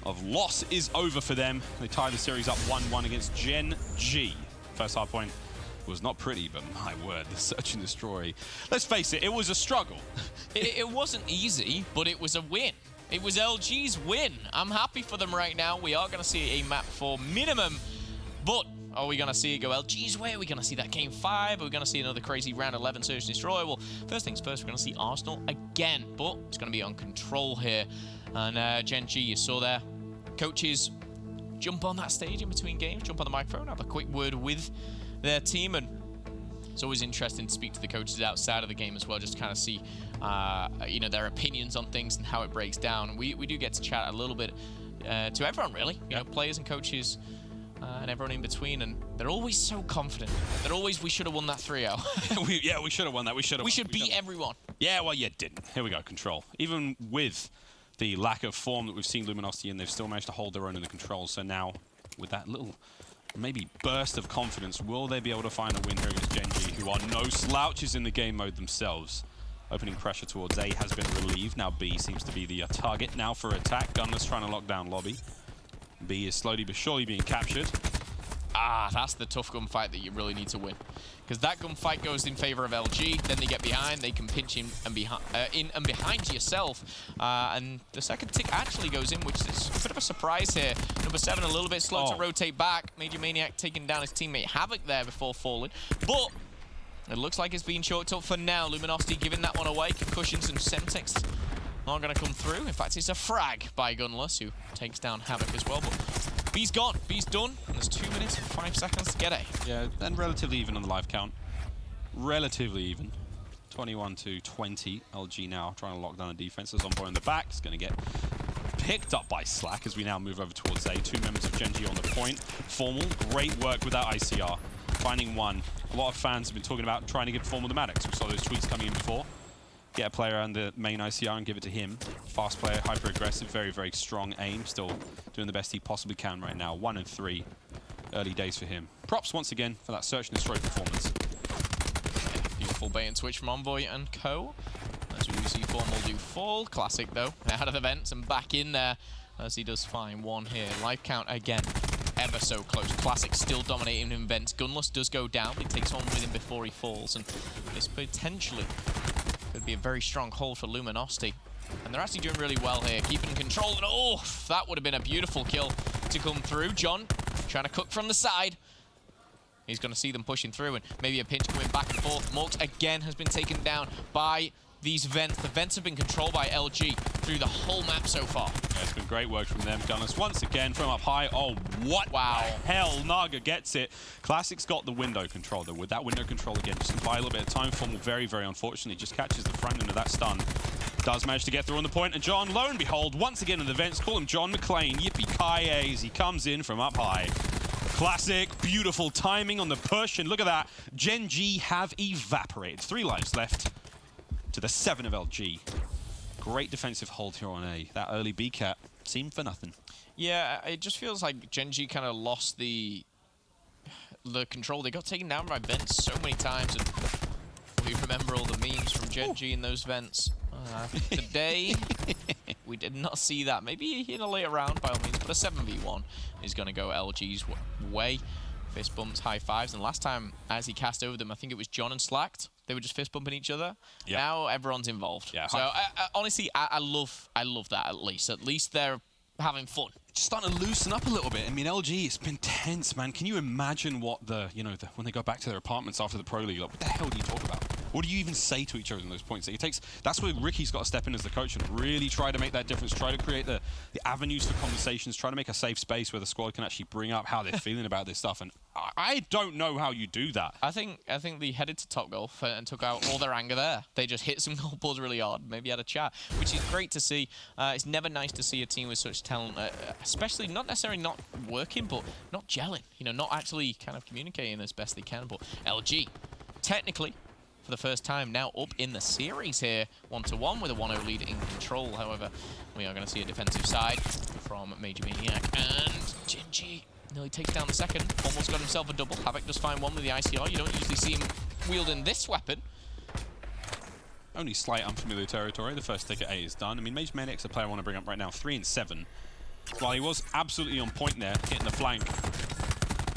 of loss is over for them. They tie the series up 1-1 against Gen.G. First hard point was not pretty, but my word, the Search and Destroy. Let's face it, it was a struggle. It wasn't easy, but it was a win. It was LG's win. I'm happy for them right now. We are going to see a map for minimum, but are we going to see it go LG's way? Are we going to see that game 5? Are we going to see another crazy round 11 Search and Destroy? Well, first things first, we're going to see Arsenal again, but it's going to be on Control here. And Gen.G, you saw there, coaches jump on that stage in between games, jump on the microphone, have a quick word with their team, and it's always interesting to speak to the coaches outside of the game as well, just to kind of see, you know, their opinions on things and how it breaks down. We do get to chat a little bit to everyone, really, you know, players and coaches and everyone in between, and they're always so confident. They're always, we should have won that 3-0. Yeah, we should have won that. We should beat everyone. Yeah, well, you didn't. Here we go, Control. Even with the lack of form that we've seen Luminosity in, they've still managed to hold their own in the controls. So now, with that little maybe burst of confidence, will they be able to find a win here against Gen.G, who are no slouches in the game mode themselves? Opening pressure towards A has been relieved. Now B seems to be the target now for attack. Gunless trying to lock down lobby. B is slowly but surely being captured. Ah, that's the tough gunfight that you really need to win. Because that gunfight goes in favor of LG, then they get behind, they can pinch in and behind yourself. And the second tick actually goes in, which is a bit of a surprise here. Number 7 a little bit slow to rotate back. Major Maniac taking down his teammate Havoc there before falling. But it looks like it's being chalked up for now. Luminosity giving that one away. Concussions and Semtex not going to come through. In fact, it's a frag by Gunless, who takes down Havoc as well. But B's gone. B's done. And there's 2 minutes and 5 seconds to get A. Yeah, and relatively even on the live count. Relatively even. 21-20. LG now trying to lock down the defense. There's Envoy in the back. It's going to get picked up by Slack as we now move over towards A. 2 members of Gen.G on the point. Formal, great work without ICR. Finding one. A lot of fans have been talking about trying to give Formal the Maddox. We saw those tweets coming in before. Get a player on the main ICR and give it to him. Fast player, hyper aggressive, very, very strong aim. Still doing the best he possibly can right now. 1 and 3. Early days for him. Props once again for that Search and Destroy performance. Beautiful bait and switch from Envoy and co. As we do see Formal do fall. Classic though. Out of the vents and back in there as he does find one here. Life count again. Ever so close. Classic still dominating in vents. Gunless does go down, but he takes one with him before he falls. And this potentially could be a very strong hold for Luminosity. And they're actually doing really well here, keeping control. And oh, that would have been a beautiful kill to come through. John trying to cook from the side. He's going to see them pushing through, and maybe a pinch coming back and forth. Morks again has been taken down by these vents. The vents have been controlled by LG through the whole map so far. Yeah, it's been great work from them. Gunless once again from up high. Oh, what wow. the hell? Naga gets it. Classic's got the window control, though. With that window control again, just to buy a little bit of time. Formal very, very unfortunately just catches the front end of that stun. Does manage to get through on the point, and John, lo and behold, once again in the vents, call him John McClane. Yippee-ki-yay as he comes in from up high. Classic, beautiful timing on the push, and look at that. Gen.G have evaporated. 3 lives left to the 7 of LG. Great defensive hold here on A. That early B-cap seemed for nothing. Yeah, it just feels like Gen.G kind of lost the control. They got taken down by vents so many times, and we remember all the memes from Gen.G in those vents. Today, we did not see that. Maybe in a later round, by all means, but a 7v1 is going to go LG's way. Fist bumps, high fives, and last time, as he cast over them, I think it was John and Slacked. They were just fist bumping each other. Yep. Now everyone's involved. Yeah, so honestly, I love that at least. At least they're having fun. Just starting to loosen up a little bit. I mean, LG, it's been tense, man. Can you imagine what when they go back to their apartments after the Pro League, like, what the hell do you talk about? What do you even say to each other in those points? That's where Ricky's got to step in as the coach and really try to make that difference, try to create the avenues for conversations, try to make a safe space where the squad can actually bring up how they're feeling about this stuff. And I don't know how you do that. I think they headed to Top Golf and took out all their anger there. They just hit some goal balls really hard, maybe had a chat, which is great to see. It's never nice to see a team with such talent, especially not necessarily not working, but not gelling, not actually kind of communicating as best they can. But LG, technically, for the first time now up in the series here, 1-1 with a 1-0 lead in control. However, we are going to see a defensive side from Major Maniac, and Gen.G nearly takes down the second. Almost got himself a double. Havoc does find one with the ICR. You don't usually see him wielding this weapon. Only slight unfamiliar territory. The first tick at A is done. I mean, Mage Maniac's a player I want to bring up right now. 3 and 7. While he was absolutely on point there, hitting the flank,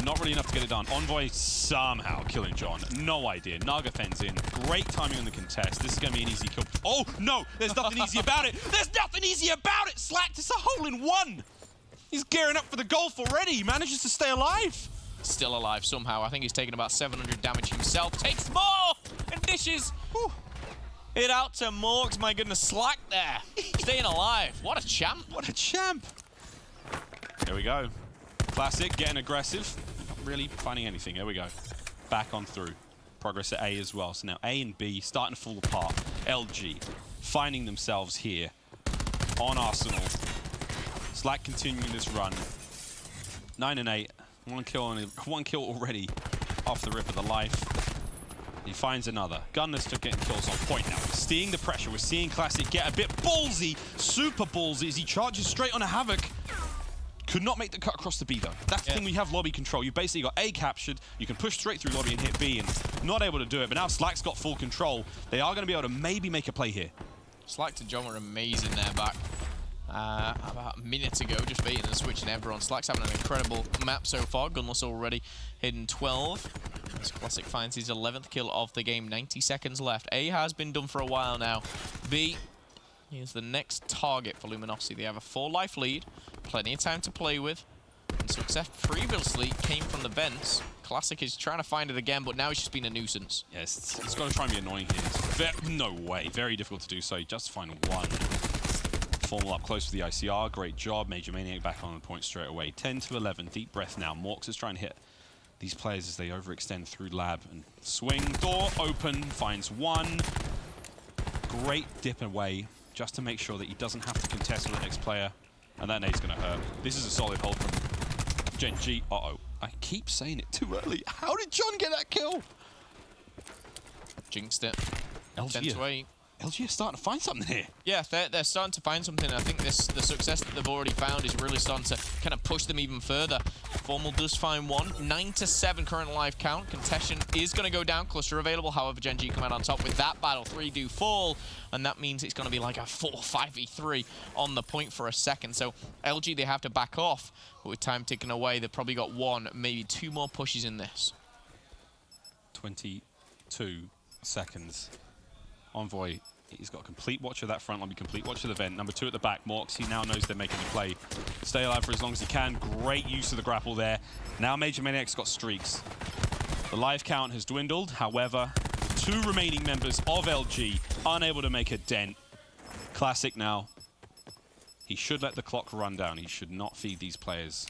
not really enough to get it done. Envoy somehow killing John. No idea. Naga fends in. Great timing on the contest. This is going to be an easy kill. Oh, no! There's nothing easy about it! There's nothing easy about it! Slacked, it's a hole in one! He's gearing up for the golf already. He manages to stay alive. Still alive somehow. I think he's taken about 700 damage himself. Takes more! And dishes! Whew. It out to Morgs. My goodness, Slack there. Staying alive. What a champ. What a champ. Here we go. Classic, getting aggressive. Not really finding anything. Here we go. Back on through. Progress at A as well. So now A and B starting to fall apart. LG finding themselves here on Arsenal. Slack continuing this run. 9 and 8. One kill already off the rip of the life. He finds another. Gunners still getting kills on point now. Seeing the pressure. We're seeing Classic get a bit ballsy, super ballsy as he charges straight on a Havoc. Could not make the cut across the B though. That's the thing, we have lobby control. You basically got A captured, you can push straight through lobby and hit B, and not able to do it, but now Slack's got full control. They are going to be able to maybe make a play here. Slack to John were amazing there back. About a minute ago, just baiting and switching everyone. Slack's having an incredible map so far. Gunless already hitting 12. As Classic finds his 11th kill of the game. 90 seconds left. A has been done for a while now. B is the next target for Luminosity. They have a 4-life lead. Plenty of time to play with. And success previously came from the vents. Classic is trying to find it again, but now it's just been a nuisance. Yes, it's got to try and be annoying here. No way. Very difficult to do so. Just find one. Formal up close for the ICR. Great job. Major Maniac back on the point straight away. 10 to 11. Deep breath now. Morks is trying to hit these players as they overextend through lab. And swing. Door open. Finds one. Great dip away just to make sure that he doesn't have to contest with the next player. And that nade's going to hurt. This is a solid hold from Gen.G. Uh-oh. I keep saying it too early. How did John get that kill? Jinxed it. 10 to 8. LG are starting to find something here. Yeah, they're starting to find something. I think the success that they've already found is really starting to kind of push them even further. Formal does find one. 9 to 7 current life count. Contestion is going to go down. Cluster available. However, Gen.G come out on top with that battle. 3 do fall. And that means it's going to be like a 4-5v3 on the point for a second. So LG, they have to back off. But with time ticking away, they've probably got 1, maybe 2 more pushes in this. 22 seconds. Envoy, he's got a complete watch of that front lobby, complete watch of the vent. Number 2 at the back, Morks, he now knows they're making a play. Stay alive for as long as he can. Great use of the grapple there. Now Major Maniac's got streaks. The life count has dwindled. However, 2 remaining members of LG unable to make a dent. Classic now. He should let the clock run down. He should not feed these players.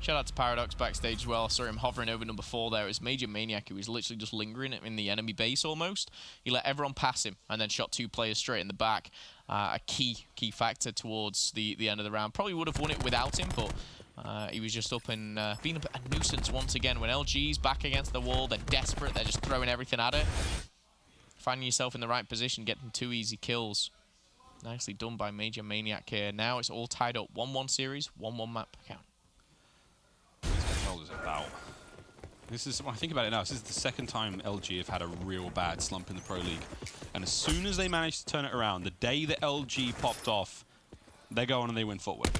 Shout out to Paradox backstage as well. Saw him hovering over number 4 there. It was Major Maniac who was literally just lingering in the enemy base almost. He let everyone pass him and then shot 2 players straight in the back. A key factor towards the end of the round. Probably would have won it without him, but he was just up and being a nuisance once again. When LG's back against the wall, they're desperate. They're just throwing everything at it. Finding yourself in the right position, getting 2 easy kills. Nicely done by Major Maniac here. Now it's all tied up. 1-1 series, 1-1 map count. About. This is, when I think about it now, this is the second time LG have had a real bad slump in the Pro League. And as soon as they managed to turn it around, the day that LG popped off, they go on and they win footwork.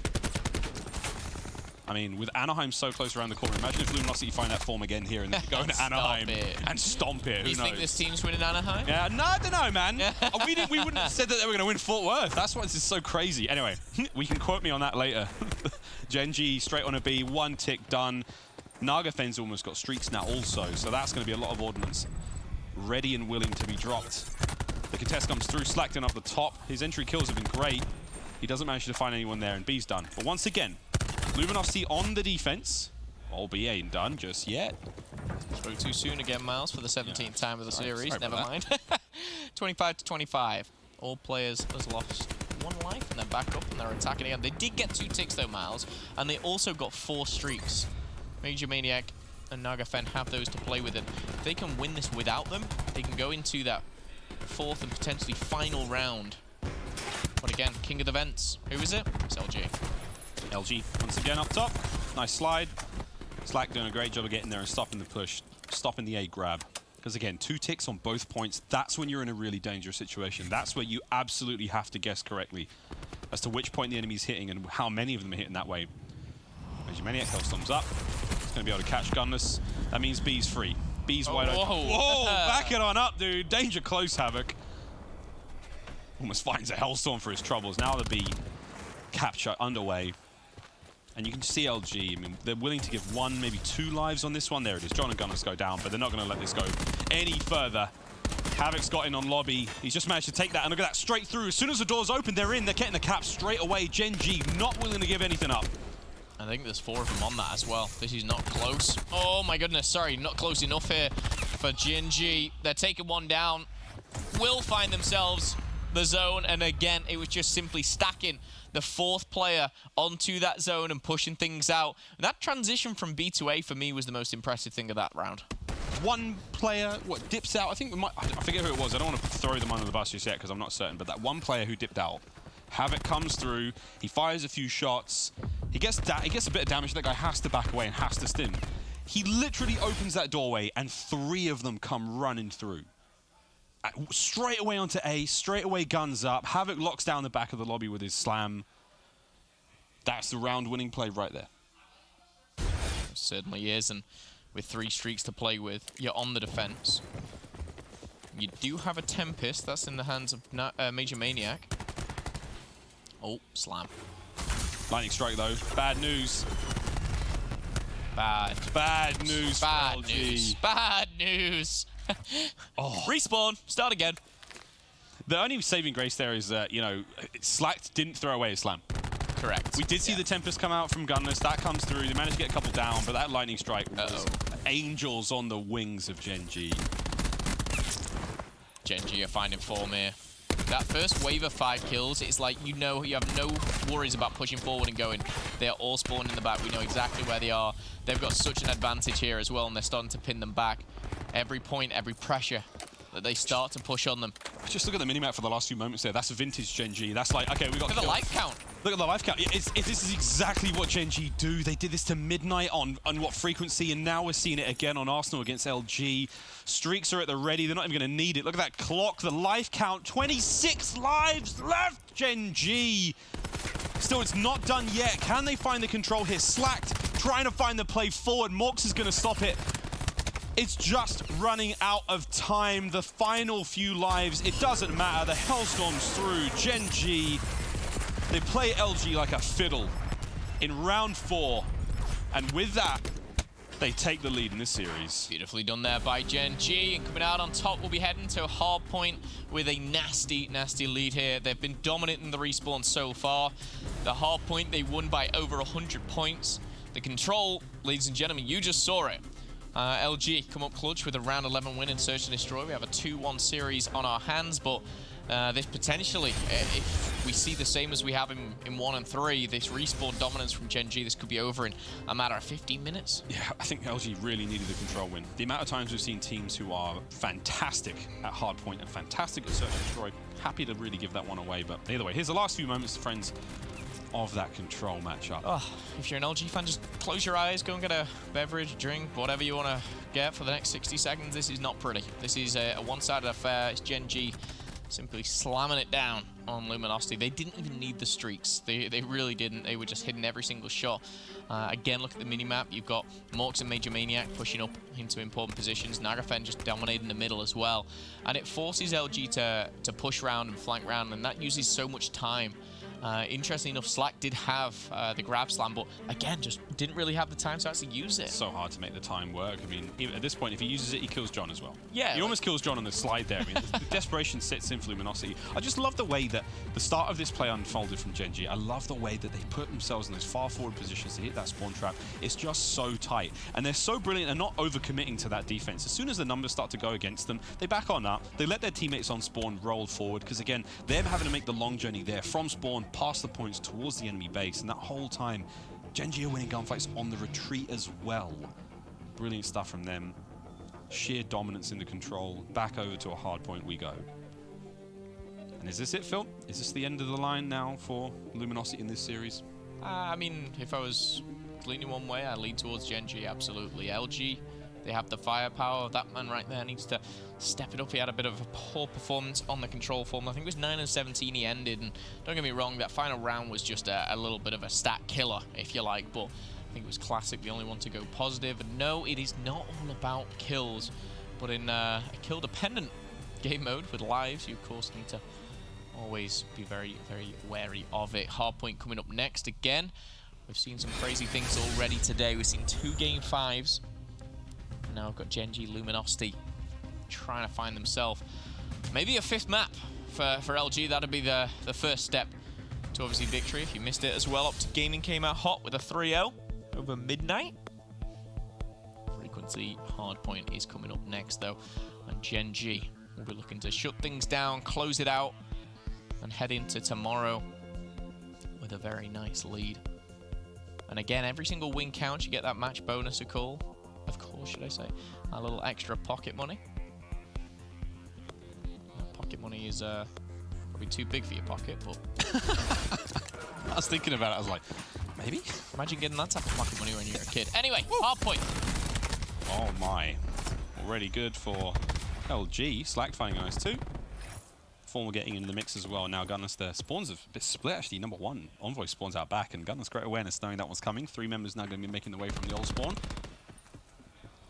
I mean, with Anaheim so close around the corner, imagine if Luminosity find that form again here and then go into Anaheim and stomp it. Who you knows? think this team's winning Anaheim? Yeah, no, I don't know, man. We wouldn't have said that they were going to win Fort Worth. That's why this is so crazy. Anyway, we can quote me on that later. Gen.G straight on a B, 1 tick done. Naga Fen's almost got streaks now also, so that's going to be a lot of ordnance ready and willing to be dropped. The contest comes through, Slackton up the top. His entry kills have been great. He doesn't manage to find anyone there, and B's done. But once again, Luminosity on the defense. B ain't done just yet. Spoke too soon again, Miles, for the 17th time of the series. Never mind. 25 to 25. All players has lost 1 life, and they're back up, and they're attacking again. They did get 2 ticks, though, Miles, and they also got 4 streaks. Major Maniac and Naga Fen have those to play with, and if they can win this without them, they can go into that 4th and potentially final round. But again, king of the vents. Who is it? It's LG. LG once again up top. Nice slide. Slack doing a great job of getting there and stopping the push. stopping the A grab. Because again, 2 ticks on both points, that's when you're in a really dangerous situation. That's where you absolutely have to guess correctly as to which point the enemy's hitting and how many of them are hitting that way. Major Maniac, Hellstorm's up. It's going to be able to catch Gunless. That means B's free. B's wide open. Whoa, back it on up, dude. Danger close, Havoc. Almost finds a Hellstorm for his troubles. Now the B capture underway. And you can see LG, I mean, they're willing to give 1, maybe 2 lives on this one. There it is. John and Gunless go down, but they're not going to let this go any further. Havoc's got in on lobby. He's just managed to take that, and look at that, straight through. As soon as the door's open, they're in. They're getting the cap straight away. Gen.G not willing to give anything up. I think there's 4 of them on that as well. This is not close. Oh my goodness, sorry, not close enough here for Gen.G. They're taking 1 down. Will find themselves the zone, and again, it was just simply stacking the 4th player onto that zone and pushing things out. That transition from B to A for me was the most impressive thing of that round. 1 player, what, dips out? I think we might, I forget who it was. I don't want to throw them under the bus just yet because I'm not certain, but that 1 player who dipped out. Havoc comes through, he fires a few shots, he gets a bit of damage, that guy has to back away and has to stim. He literally opens that doorway and 3 of them come running through. Straight away onto A, straight away guns up. Havoc locks down the back of the lobby with his slam. That's the round-winning play right there. It certainly is, and with 3 streaks to play with, you're on the defense. You do have a Tempest. That's in the hands of Major Maniac. Oh, slam. Lightning strike, though. Bad news. Bad news. Bad for LG. news. Bad news. Oh. Respawn. Start again. The only saving grace there is that, you know, Slack didn't throw away his slam. Correct. We did see the Tempest come out from Gunless. That comes through. They managed to get a couple down, but that lightning strike was angels on the wings of Gen.G. Gen.G are finding form here. That first wave of 5 kills, it's like, you know, you have no worries about pushing forward and going. They're all spawned in the back. We know exactly where they are. They've got such an advantage here as well, and they're starting to pin them back. Every point, every pressure that they start to push on them. Just look at the minimap for the last few moments there. That's a vintage Gen.G. That's like, okay, we got... Look at the life count. Look at the life count. This is exactly what Gen.G do. They did this to Midnight on what frequency, and now we're seeing it again on Arsenal against LG. Streaks are at the ready. They're not even going to need it. Look at that clock, the life count. 26 lives left, Gen.G. Still, it's not done yet. Can they find the control here? Slacked, trying to find the play forward. Morx is going to stop it. It's just running out of time. The final few lives, it doesn't matter. The Hellstorm's through. Gen.G, they play LG like a fiddle in round 4. And with that, they take the lead in this series. Beautifully done there by Gen.G. And coming out on top, we'll be heading to a hard point with a nasty, nasty lead here. They've been dominant in the respawn so far. The hard point, they won by over 100 points. The control, ladies and gentlemen, you just saw it. LG come up clutch with a round 11 win in Search and Destroy. We have a 2-1 series on our hands, but this potentially, if we see the same as we have in 1 and 3, this respawn dominance from Gen.G, this could be over in a matter of 15 minutes. Yeah, I think LG really needed the control win. The amount of times we've seen teams who are fantastic at hardpoint and fantastic at Search and Destroy, happy to really give that one away. But either way, here's the last few moments, friends, of that control matchup. Oh, if you're an LG fan, just close your eyes, go and get a beverage, drink, whatever you want to get for the next 60 seconds. This is not pretty. This is a one-sided affair. It's Gen.G simply slamming it down on Luminosity. They didn't even need the streaks. They really didn't. They were just hitting every single shot. Again, look at the minimap. You've got Morx and Major Maniac pushing up into important positions. Nagafen just dominating the middle as well. And it forces LG to push round and flank round, and that uses so much time. Interestingly enough, Slack did have the grab slam, but again, just didn't really have the time to actually use it. It's so hard to make the time work. I mean, even at this point, if he uses it, he kills John as well. Yeah. He almost kills John on the slide there. I mean, the desperation sets in for Luminosity. I just love the way that the start of this play unfolded from Gen.G. I love the way that they put themselves in those far forward positions to hit that spawn trap. It's just so tight. And they're so brilliant and not overcommitting to that defense. As soon as the numbers start to go against them, they back on up. They let their teammates on spawn roll forward, because again, them having to make the long journey there from spawn past the points towards the enemy base, and that whole time Gen.G are winning gunfights on the retreat as well. Brilliant stuff from them. Sheer dominance in the control. Back over to a hard point we go. And is this it, Phil? Is this the end of the line now for Luminosity in this series? I mean, if I was leaning one way, I'd lean towards Gen.G, absolutely. LG, They have the firepower. That man right there needs to step it up. He had a bit of a poor performance on the control form. I think it was 9-17 he ended, and don't get me wrong, that final round was just a little bit of a stat killer, if you like, but I think it was Classic, the only one to go positive. And no, it is not all about kills, but in a kill-dependent game mode with lives, you of course need to always be very, very wary of it. Hardpoint coming up next again. We've seen some crazy things already today. We've seen 2 Game 5s. Now we've got Gen.G, Luminosity trying to find themselves maybe a 5th map for LG. That'd be the first step to obviously victory. If you missed it as well, Up to Gaming came out hot with a 3-0 over midnight. Frequency Hardpoint is coming up next though, and Gen.G will be looking to shut things down, close it out, and head into tomorrow with a very nice lead. And again, every single win counts. You get that match bonus of course, should I say, a little extra pocket money. Pocket money is probably too big for your pocket, but I was thinking about it. I was like, maybe? Imagine getting that type of pocket money when you're a kid. Anyway, Hardpoint. Oh my. Already good for LG. Slack finding nice too. Formal getting into the mix as well. Now Gunners, the spawns have a bit split actually. Number 1, Envoy spawns out back, and Gunners great awareness knowing that one's coming. 3 members now going to be making their way from the old spawn.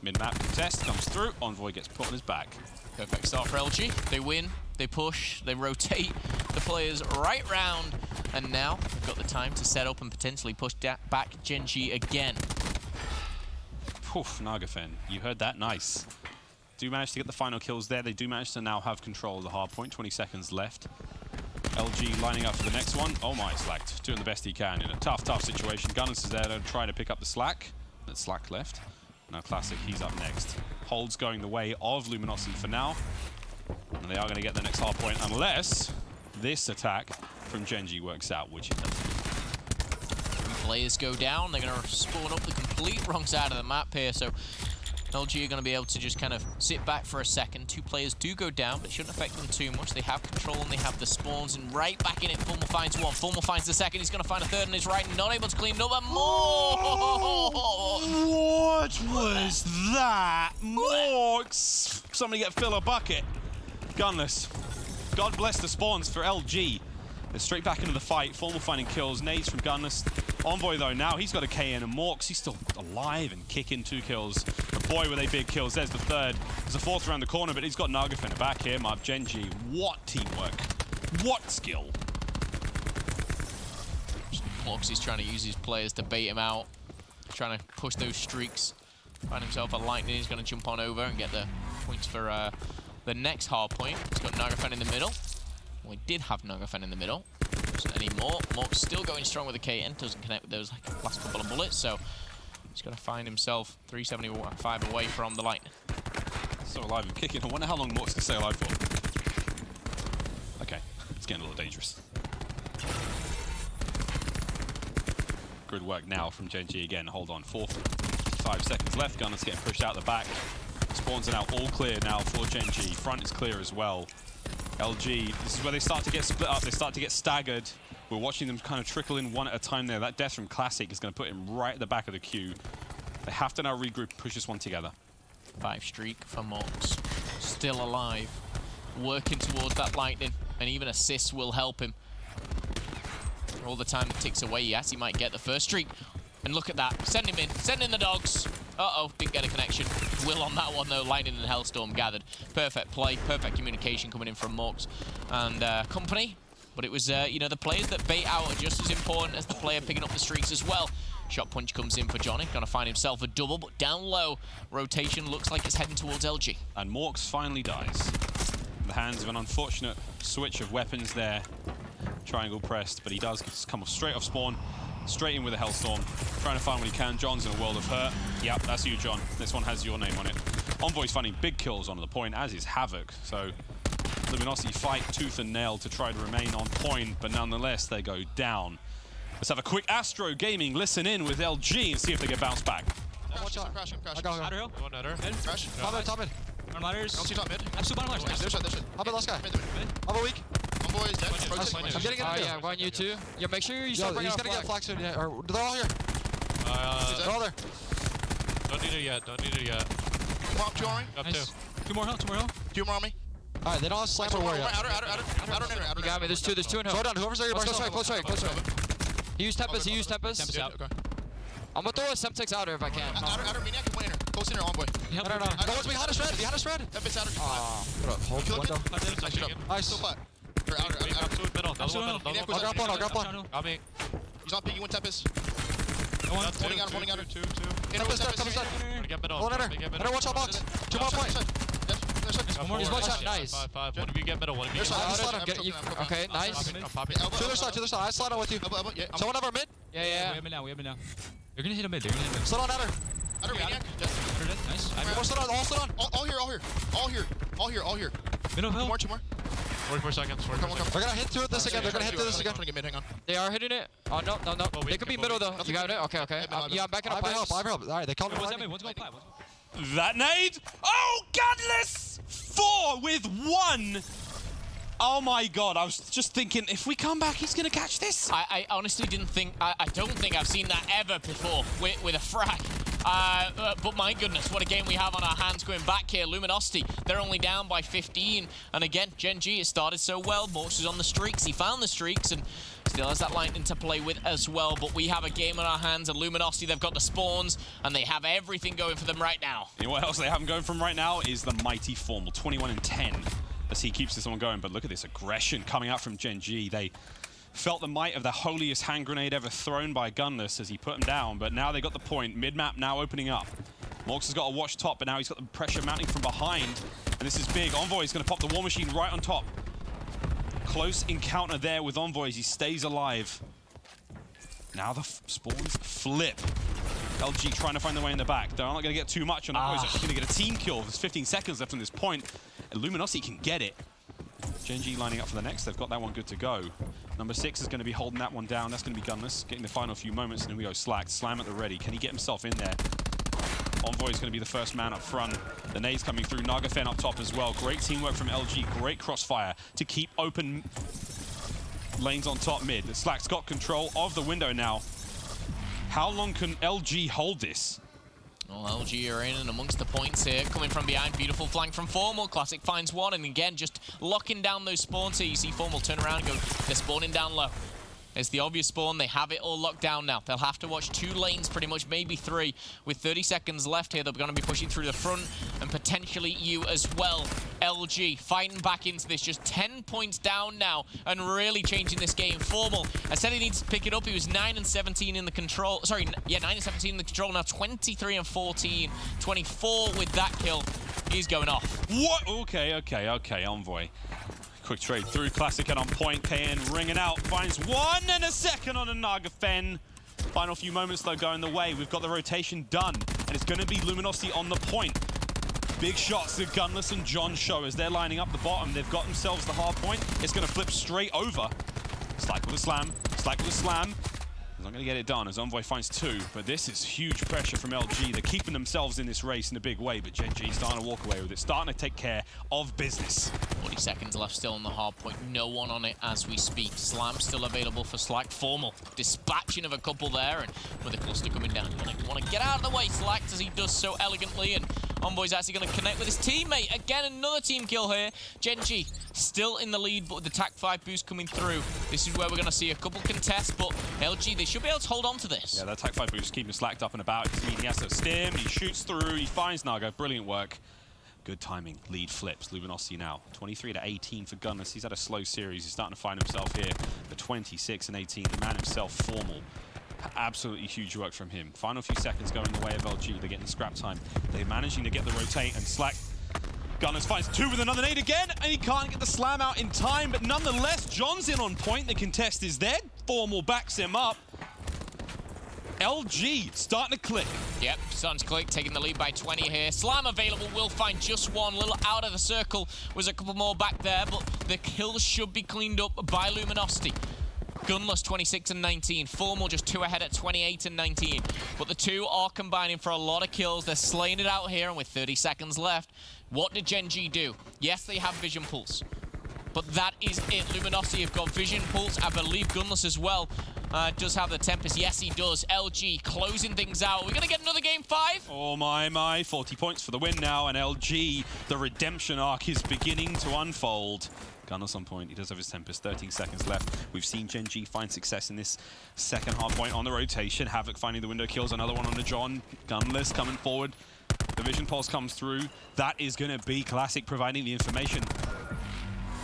Mid-map contest comes through. Envoy gets put on his back. Perfect start for LG. They win, they push, they rotate the players right round, and now they've got the time to set up and potentially push back Gen.G again. Poof, Nagafen, you heard that, nice. Do manage to get the final kills there. They do manage to now have control of the hard point. 20 seconds left. LG lining up for the next one. Oh my, Slack doing the best he can in a tough situation. Gunners is there to try to pick up the Slack. That's Slack left. Now Classic, he's up next. Holds going the way of Luminosity for now. And they are going to get the next hard point unless this attack from Gen.G works out, which it doesn't. 3 players go down. They're going to spawn up the complete wrong side of the map here, so LG are going to be able to just kind of sit back for a second. 2 players do go down, but it shouldn't affect them too much. They have control and they have the spawns, and right back in it, Fulmer finds 1. Fulmer finds the second. He's going to find a 3rd on his right, not able to clean it up. And more! What was that? Morks! Somebody get Phil a bucket. Gunless. God bless the spawns for LG. They're straight back into the fight. Fulmer finding kills. Nades from Gunless. Envoy though, now he's got a KN, and Morks, he's still alive and kicking 2 kills. But boy, were they big kills. There's the 3rd. There's a 4th around the corner, but he's got Nagafen back here. Mark Gen.G. What teamwork. What skill. Morks is trying to use his players to bait him out. Trying to push those streaks. Find himself a lightning. He's going to jump on over and get the points for the next hard point. He's got Nagafen in the middle. Well, he did have Nagafen in the middle. Wasn't anymore. Mork's still going strong with the KN. Doesn't connect with those last couple of bullets, so he's going to find himself 375 away from the lightning. So alive and kicking. I wonder how long Mork's can stay alive for. Okay, it's getting a little dangerous. Good work now from Gen.G again. Hold on, 5 seconds left. Gunners getting pushed out the back. Spawns are now all clear now for Gen.G. Front is clear as well. LG, this is where they start to get split up. They start to get staggered. We're watching them kind of trickle in one at a time there. That death from Classic is going to put him right at the back of the queue. They have to now regroup and push this one together. 5 streak for Morks. Still alive. Working towards that lightning, and even assists will help him. All the time that ticks away, yes, he might get the 1st streak. And look at that. Send him in. Send in the dogs. Uh-oh, didn't get a connection. Will on that one, though. Lightning and Hellstorm gathered. Perfect play, perfect communication coming in from Morks and company. But it was, you know, the players that bait out are just as important as the player picking up the streaks as well. Shot punch comes in for Johnny. Gonna find himself a double, but down low. Rotation looks like it's heading towards LG. And Morks finally dies. In the hands of an unfortunate switch of weapons there. Triangle pressed, but he does come off straight off spawn. Straight in with a Hellstorm. Trying to find what he can. John's in a world of hurt. Yep, that's you, John. This one has your name on it. Envoy's finding big kills onto the point, as is Havoc. So Luminosity fight tooth and nail to try to remain on point, but nonetheless, they go down. Let's have a quick Astro Gaming listen in with LG and see if they get bounced back. Watch out. Crash. Ladder hill. One ladder. Mid. Crash. Top mid. Arm ladders. Don't see top mid. Absolute bottom ladders. There's shot. Top mid, last guy. Mid. I'm a weak. One boy is dead. I'm getting in. Yeah, I'm going you too. Yeah, make sure you start bringing he's out gonna get flag. flag soon, yeah. Or they're all here. They're all there. Don't need it yet. Two on me. Up Nice. two more hill. Two more on me. Alright, they don't have sniper warrior. Outer. You got me. There's two in hill. Slow down. Whoever's there, close right. He used Tempest. Tempest out. Okay. I'm gonna throw a Semtex outer if I can. Outer, Maniac and one inner. Close inner, Envoy. No. Go one's behind us, red. Tempest outer. Hold window. Nice. Still flat. Or outer. Maniac was out. I'll grab one. Got me. He's on piggy, one Tempest. Holding out. Two. Tempest dead. Get middle. One inner. Inner, watch out box. 2 more point. He's one shot. Nice. Five. One of you get middle. One of you There's get side. middle. Okay, nice. To the side. I slide on with you. Someone have our mid? Yeah. We have me now. They're gonna hit a mid. Slow down, outer. Outer Maniac. Nice. All slow down. All here. Middle hill. Two more. 44 seconds. They're gonna hit through this again. Hang on. They are hitting it. Oh, no. They could be middle, though. You got it? Okay. Yeah, I'm backing up pipes. I have help. Alright, they called me. One's going pipe. That nade! Oh, godless! 4 with 1! Oh my god, I was just thinking, if we come back, he's gonna catch this. I honestly didn't think, I don't think I've seen that ever before with a frag. But my goodness, what a game we have on our hands going back here. Luminosity, they're only down by 15. And again, Gen.G has started so well. Morse is on the streaks. He found the streaks and still has that lightning to play with as well. But we have a game on our hands. And Luminosity, they've got the spawns and they have everything going for them right now. You know what else they have going from right now is the mighty Formal, 21-10 as he keeps this one going. But look at this aggression coming out from Gen.G. They felt the might of the holiest hand grenade ever thrown by Gunless as he put him down, but now they got the point. Mid-map now opening up. Morx has got to watch top, but now he's got the pressure mounting from behind, and this is big. Envoy is going to pop the War Machine right on top. Close encounter there with Envoy as he stays alive. Now the spawns flip. LG trying to find their way in the back. They're not going to get too much on Envoy. He's actually going to get a team kill. There's 15 seconds left on this point, and Luminosity can get it. Gen.G lining up for the next. They've got that one good to go. Number 6 is going to be holding that one down. That's going to be Gunless, getting the final few moments, and then we go Slack. Slam at the ready. Can he get himself in there? Envoy is going to be the first man up front. The nades coming through. Nagafen up top as well. Great teamwork from LG. Great crossfire to keep open lanes on top mid. Slack's got control of the window now. How long can LG hold this? Well, LG are in and amongst the points here. Coming from behind, beautiful flank from Formal. Classic finds one, and again, just locking down those spawns here. You see Formal turn around and go, they're spawning down low. It's the obvious spawn. They have it all locked down now. They'll have to watch 2 lanes, pretty much, maybe 3. With 30 seconds left here, they're going to be pushing through the front and potentially you as well. LG fighting back into this, just 10 points down now and really changing this game. Formal, I said he needs to pick it up. He was 9 and 17 in the control. Sorry, yeah, 9 and 17 in the control. Now 23 and 14, 24 with that kill. He's going off. What? Okay, Envoy. Quick trade through, Classic and on point. KN ringing out, finds 1 and a second on a Nagafen. Final few moments though going the way. We've got the rotation done, and it's going to be Luminosity on the point. Big shots to Gunless and John show as they're lining up the bottom. They've got themselves the hard point. It's going to flip straight over. Slack with a slam, Slack with a slam. He's not going to get it done as Envoy finds 2, but this is huge pressure from LG. They're keeping themselves in this race in a big way, but Gen.G starting to walk away with it, starting to take care of business. 40 seconds left still on the hard point. No one on it as we speak. Slam still available for Slack. Formal dispatching of a couple there, and with a cluster coming down. You want to get out of the way, Slack, as he does so elegantly, and Envoy's actually going to connect with his teammate. Again, another team kill here. Gen.G still in the lead, but with the TAC-5 boost coming through, this is where we're going to see a couple contests, but LG, they should be able to hold on to this. Yeah, that TAC-5 boost keeping Slacked up and about. He has to stim, he shoots through, he finds Naga. Brilliant work. Good timing. Lead flips. Luminosity now. 23-18 for Gunless. He's had a slow series. He's starting to find himself here. But 26 and 18. The man himself, Formal. Absolutely huge work from him. Final few seconds going the way of LG. They're getting scrap time. They're managing to get the rotate and Slack. Gunless finds 2 with another nade again, and he can't get the slam out in time, but nonetheless, John's in on point. The contest is there. Formal backs him up. LG starting to click. Yep, starting to click, taking the lead by 20 here. Slam available, will find just one. Little out of the circle, was a couple more back there, but the kills should be cleaned up by Luminosity. Gunless 26 and 19. Formal just 2 ahead at 28 and 19. But the 2 are combining for a lot of kills. They're slaying it out here, and with 30 seconds left, what did Gen.G do? Yes, they have Vision Pulse, but that is it. Luminosity have got Vision Pulse, I believe Gunless as well. does have the Tempest. Yes, he does. LG closing things out. We're going to get another game 5. Oh my, 40 points for the win now, and LG, the redemption arc is beginning to unfold. Gunner's on point, he does have his Tempest, 13 seconds left. We've seen Gen.G find success in this second hard point on the rotation. Havoc finding the window kills, another one on the John. Gunless coming forward. The Vision Pulse comes through. That is going to be Classic providing the information.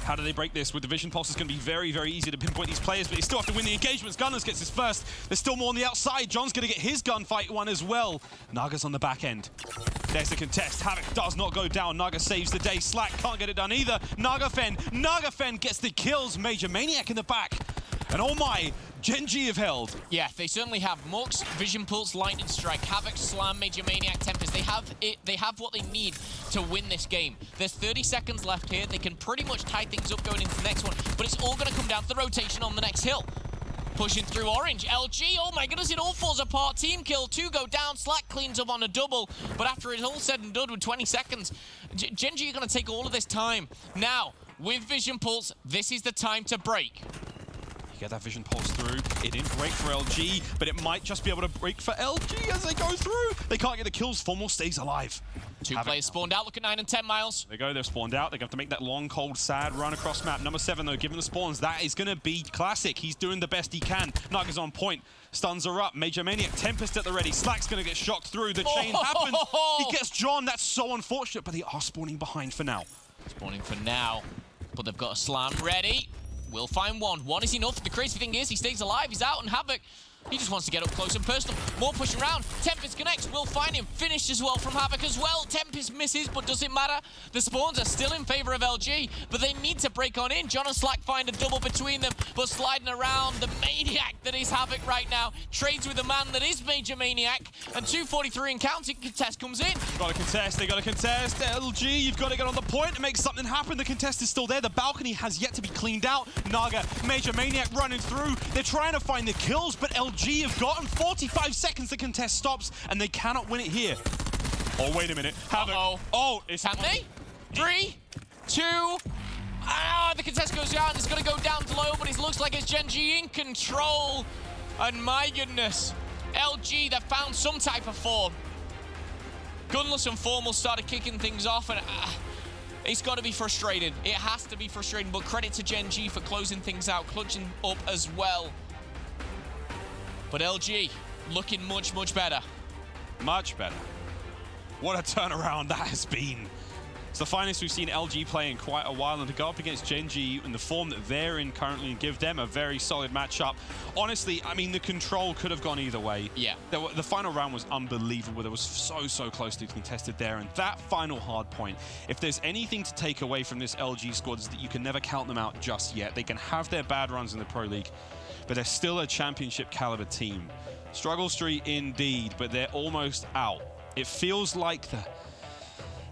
How do they break this? With the Vision Pulse, it's going to be very, very easy to pinpoint these players, but they still have to win the engagements. Gunless gets his first. There's still more on the outside. John's going to get his gunfight one as well. Naga's on the back end. There's the contest. Havoc does not go down. Naga saves the day. Slack can't get it done either. Nagafen gets the kills. Major Maniac in the back. And oh my, Gen.G have held. Yeah, they certainly have. Mux, Vision Pulse, Lightning Strike, Havoc, Slam, Major Maniac, Tempest. They have it. They have what they need to win this game. There's 30 seconds left here. They can pretty much tie things up going into the next one, but it's all going to come down to the rotation on the next hill. Pushing through Orange. LG, oh my goodness, it all falls apart. Team kill, 2 go down. Slack cleans up on a double, but after it's all said and done with 20 seconds, Gen.G are going to take all of this time. Now, with Vision Pulse, this is the time to break. Get that Vision Pulse through. It didn't break for LG, but it might just be able to break for LG as they go through. They can't get the kills. 4 more stays alive. 2 players spawned out. Look at 9 and 10 miles. There they go. They're spawned out. They're going to have to make that long, cold, sad run across map. Number 7, though, given the spawns, that is going to be Classic. He's doing the best he can. Naga's on point. Stuns are up. Major Maniac, Tempest at the ready. Slack's going to get shocked through. The chain happens. He gets John. That's so unfortunate, but they are spawning behind for now. Spawning for now, but they've got a Slam ready. We'll find one. One is enough. The crazy thing is he stays alive. He's out, and Havoc, he just wants to get up close and personal. More pushing around. Tempest connects. We'll find him. Finished as well from Havoc as well. Tempest misses, but does it matter? The spawns are still in favor of LG, but they need to break on in. John and Slack find a double between them, but sliding around, the maniac that is Havoc right now trades with the man that is Major Maniac, and 2:43 and counting. Contest comes in. Got to contest. They got to contest. LG, you've got to get on the point and make something happen. The contest is still there. The balcony has yet to be cleaned out. Naga, Major Maniac running through. They're trying to find the kills, but LG have gotten 45 seconds. The contest stops, and they cannot win it here. Oh, wait a minute. Havoc. Oh, it's... Can they? 3, 2... Ah, the contest goes down. It's going to go down low, but it looks like it's Gen.G in control. And my goodness, LG, they've found some type of form. Gunless and Formal started kicking things off, and it's got to be frustrating. It has to be frustrating, but credit to Gen.G for closing things out, clutching up as well. But LG looking much, much better. Much better. What a turnaround that has been. It's the finest we've seen LG play in quite a while, and to go up against Gen.G in the form that they're in currently and give them a very solid matchup. Honestly, I mean, the control could have gone either way. Yeah. The final round was unbelievable. There was so closely contested there, and that final hard point, if there's anything to take away from this LG squad, is that you can never count them out just yet. They can have their bad runs in the Pro League, but they're still a championship caliber team. Struggle street indeed, but they're almost out. It feels like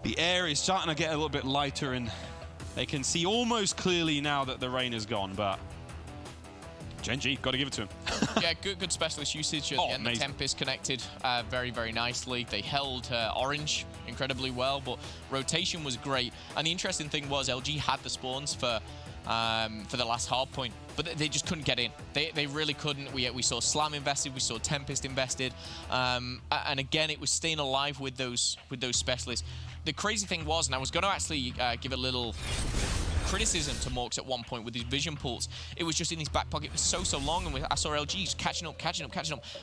the air is starting to get a little bit lighter, and they can see almost clearly now that the rain is gone, but Gen.G, got to give it to him. Yeah, good specialist usage at the end. The Tempest connected very, very nicely. They held Orange incredibly well, but rotation was great. And the interesting thing was LG had the spawns for the last hard point, but they just couldn't get in. They really couldn't. We saw Slam invested, we saw Tempest invested, and again, it was staying alive with those specialists. The crazy thing was, and I was going to actually give a little criticism to Morks at one point with his Vision Pulse. It was just in his back pocket for so long, and I saw LG just catching up,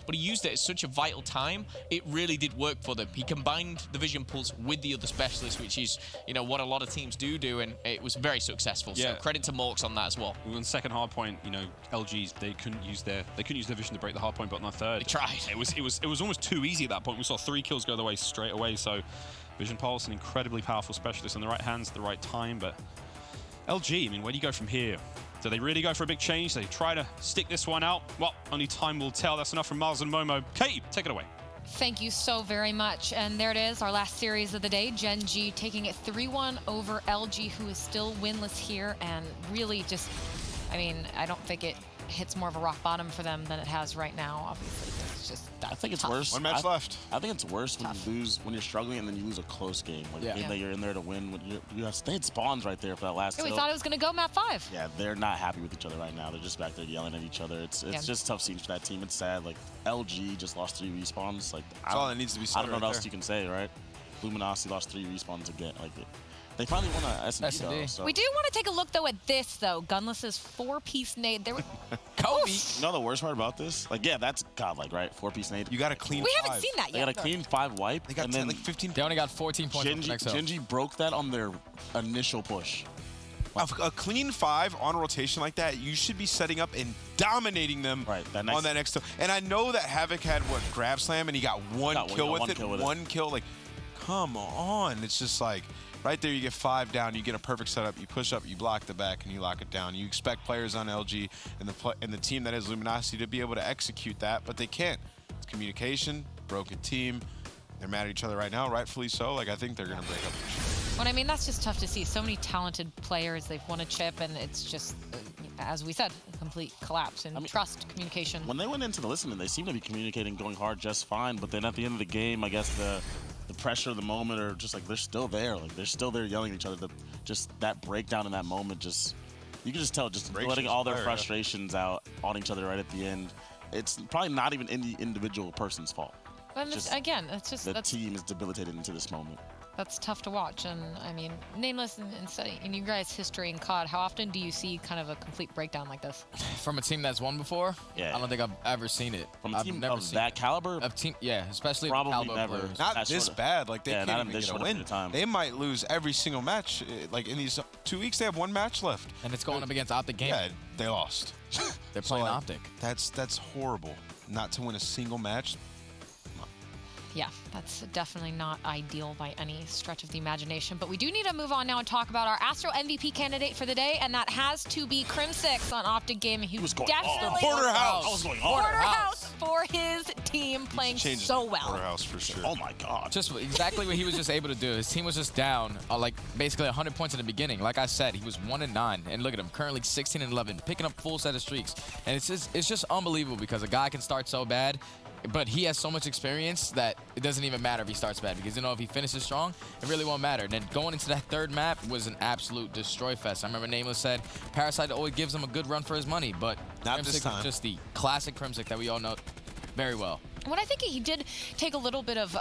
but he used it at such a vital time. It really did work for them. He combined the Vision Pulse with the other specialists, which is, you know, what a lot of teams do, and it was very successful. Yeah. So credit to Morks on that as well. On the second hard point, you know, LG's they couldn't use their vision to break the hard point, but on the third, they tried. It was almost too easy at that point. We saw 3 kills go the way straight away. So Vision Pulse, an incredibly powerful specialist in the right hands at the right time, but LG, I mean, where do you go from here? Do they really go for a big change? Do they try to stick this one out? Well, only time will tell. That's enough from Miles and Momo. Katie, take it away. Thank you so very much. And there it is, our last series of the day. Gen.G taking it 3-1 over LG, who is still winless here, and really just, I mean, I don't think it hits more of a rock bottom for them than it has right now, obviously. It's just, that's I think it's worse. One match left. I think it's worse when you lose, when you're struggling and then you lose a close game. Like a game that you're in there to win. When they had spawns right there for that last. Yeah, we thought it was going to go map 5. Yeah, they're not happy with each other right now. They're just back there yelling at each other. It's just tough scenes for that team. It's sad. Like LG just lost 3 respawns. Like that's all that needs to be said. I don't know what else you can say, right? Luminosity lost 3 respawns again. Like they finally won a S&D though. So. We do want to take a look though at this though. Gunless's 4-piece nade. There were Kobe. You know the worst part about this? Like, yeah, that's godlike, right? 4-piece nade. You got a clean. We haven't seen that yet. They got a clean 5 wipe. They got and then like 15. They only got 14 points. Gen.G broke that on their initial push. A clean 5 on rotation like that, you should be setting up and dominating them on that next. And I know that Havoc had grab slam, and he got one kill with it. One kill, like, come on! It's just like right there, you get 5 down, you get a perfect setup, you push up, you block the back, and you lock it down. You expect players on LG and the team that is Luminosity to be able to execute that, but they can't. It's communication, broken team. They're mad at each other right now, rightfully so. Like, I think they're gonna break up for sure. Well, I mean, that's just tough to see. So many talented players, they've won a chip, and it's just, as we said, a complete collapse in trust, communication. When they went into the listening, they seemed to be communicating, going hard just fine, but then at the end of the game, I guess the pressure of the moment, or just like they're still there. Like, they're still there yelling at each other. Just that breakdown in that moment, just you can just tell, just letting all their frustrations out on each other right at the end. It's probably not even any individual person's fault. But again, it's just the team is debilitated into this moment. That's tough to watch. And I mean, Nameless, in your guys' history in COD, how often do you see kind of a complete breakdown like this? From a team that's won before? Yeah. I don't think I've ever seen it. From a team of that caliber? Especially probably never. Not this bad. Like, they can't even get a win. They might lose every single match. Like, in these 2 weeks, they have 1 match left. And it's going up against Optic Game. Yeah, they lost. They're playing Optic. That's horrible. Not to win a single match. Yeah, that's definitely not ideal by any stretch of the imagination. But we do need to move on now and talk about our Astro MVP candidate for the day, and that has to be Crim6 on Optic Gaming. He was definitely Porterhouse for his team, playing so well. Porterhouse for sure. Oh my God! Just exactly what he was just able to do. His team was just down, like basically 100 points in the beginning. Like I said, he was 1-9, and look at him, currently 16-11, picking up full set of streaks. And it's just unbelievable because a guy can start so bad, but he has so much experience that it doesn't even matter if he starts bad, because if he finishes strong, it really won't matter. And then going into that 3rd map was an absolute destroy fest. I remember Nameless said Parasite always gives him a good run for his money, but not this time. Just the classic Crimsic that we all know very well. What I think he did take a little bit of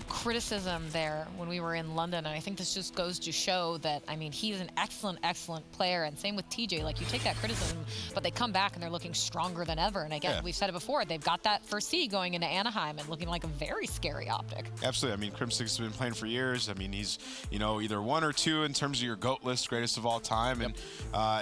criticism there when we were in London, and I think this just goes to show that, I mean, he's an excellent, excellent player, and same with TJ. Like, you take that criticism, but they come back and they're looking stronger than ever. And again, we've said it before, they've got that first seed going into Anaheim and looking like a very scary Optic. Absolutely. I mean, Crim6 has been playing for years. I mean, he's, either 1 or 2 in terms of your GOAT list, greatest of all time. And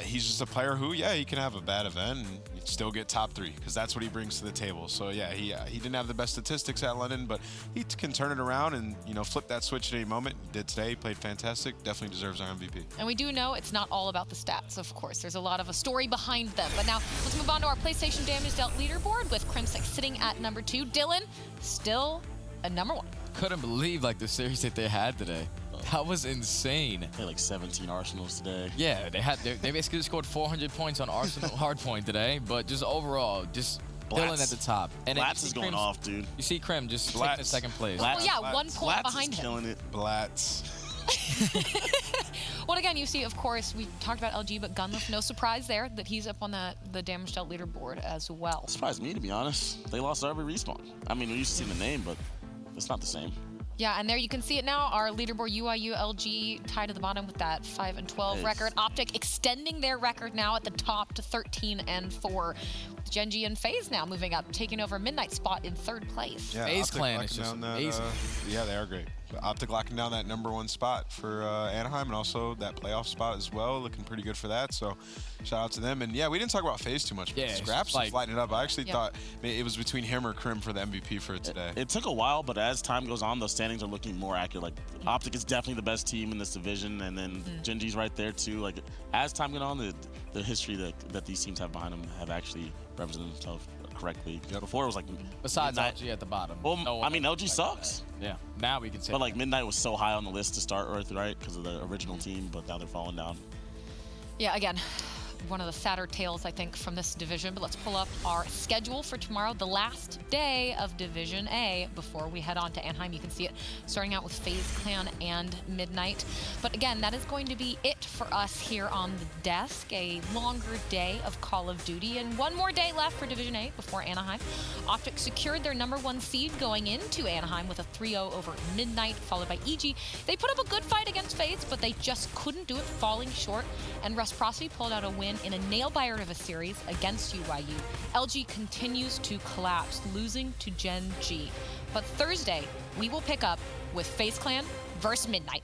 he's just a player who, he can have a bad event and still get top 3, because that's what he brings to the table. So, he didn't have the best statistics at London, but he can turn it around and, flip that switch at any moment. He did today, played fantastic, definitely deserves our MVP. And we do know it's not all about the stats, of course. There's a lot of a story behind them. But now let's move on to our PlayStation Damage Dealt leaderboard with Crim6 sitting at number 2. Dylan, still a number 1. Couldn't believe the series that they had today. That was insane. They had like 17 Arsenals today. Yeah, they basically scored 400 points on Arsenal Hardpoint today, but just overall, just Dylan at the top. And Blatz is going off, dude. You see Crim just taking the 2nd place. Well, yeah, 1 point behind him. Killing it. Blatz. Well, again, you see, of course, we talked about LG, but Gunlef, no surprise there that he's up on the damage dealt leaderboard as well. Surprised me, to be honest. They lost every respawn. I mean, we used to see the name, but it's not the same. Yeah, and there you can see it now. Our leaderboard, UIU, LG, tied at the bottom with that 5-12 record. Optic extending their record now at the top to 13-4. Gen.G and FaZe now moving up, taking over Midnight spot in 3rd place. Yeah, FaZe clan is just amazing. Yeah, they are great. Optic locking down that number 1 spot for Anaheim, and also that playoff spot as well, looking pretty good for that. So shout out to them. And we didn't talk about FaZe too much. But Scraps was lighting it up. I actually thought it was between him or Crim for the MVP for today. It took a while, but as time goes on, those standings are looking more accurate. Like, Optic is definitely the best team in this division, and then Gen.G's right there too. Like, as time goes on, the history that these teams have behind them have actually represented themselves correctly. Before it was like, besides LG at the bottom. Well, I mean, LG sucks. Yeah, now we can say. But like, Midnight was so high on the list to start with, right? Because of the original team, but now they're falling down. Yeah, again, one of the sadder tales, I think, from this division. But let's pull up our schedule for tomorrow, the last day of Division A, before we head on to Anaheim. You can see it starting out with FaZe Clan and Midnight. But again, that is going to be it for us here on the desk. A longer day of Call of Duty, and one more day left for Division A before Anaheim. Optic secured their #1 seed going into Anaheim with a 3-0 over Midnight, followed by EG. They put up a good fight against FaZe, but they just couldn't do it, falling short. And Reciprocity pulled out a win in a nail-biter of a series against UYU. LG continues to collapse, losing to Gen.G. But Thursday, we will pick up with FaZe Clan versus Midnight.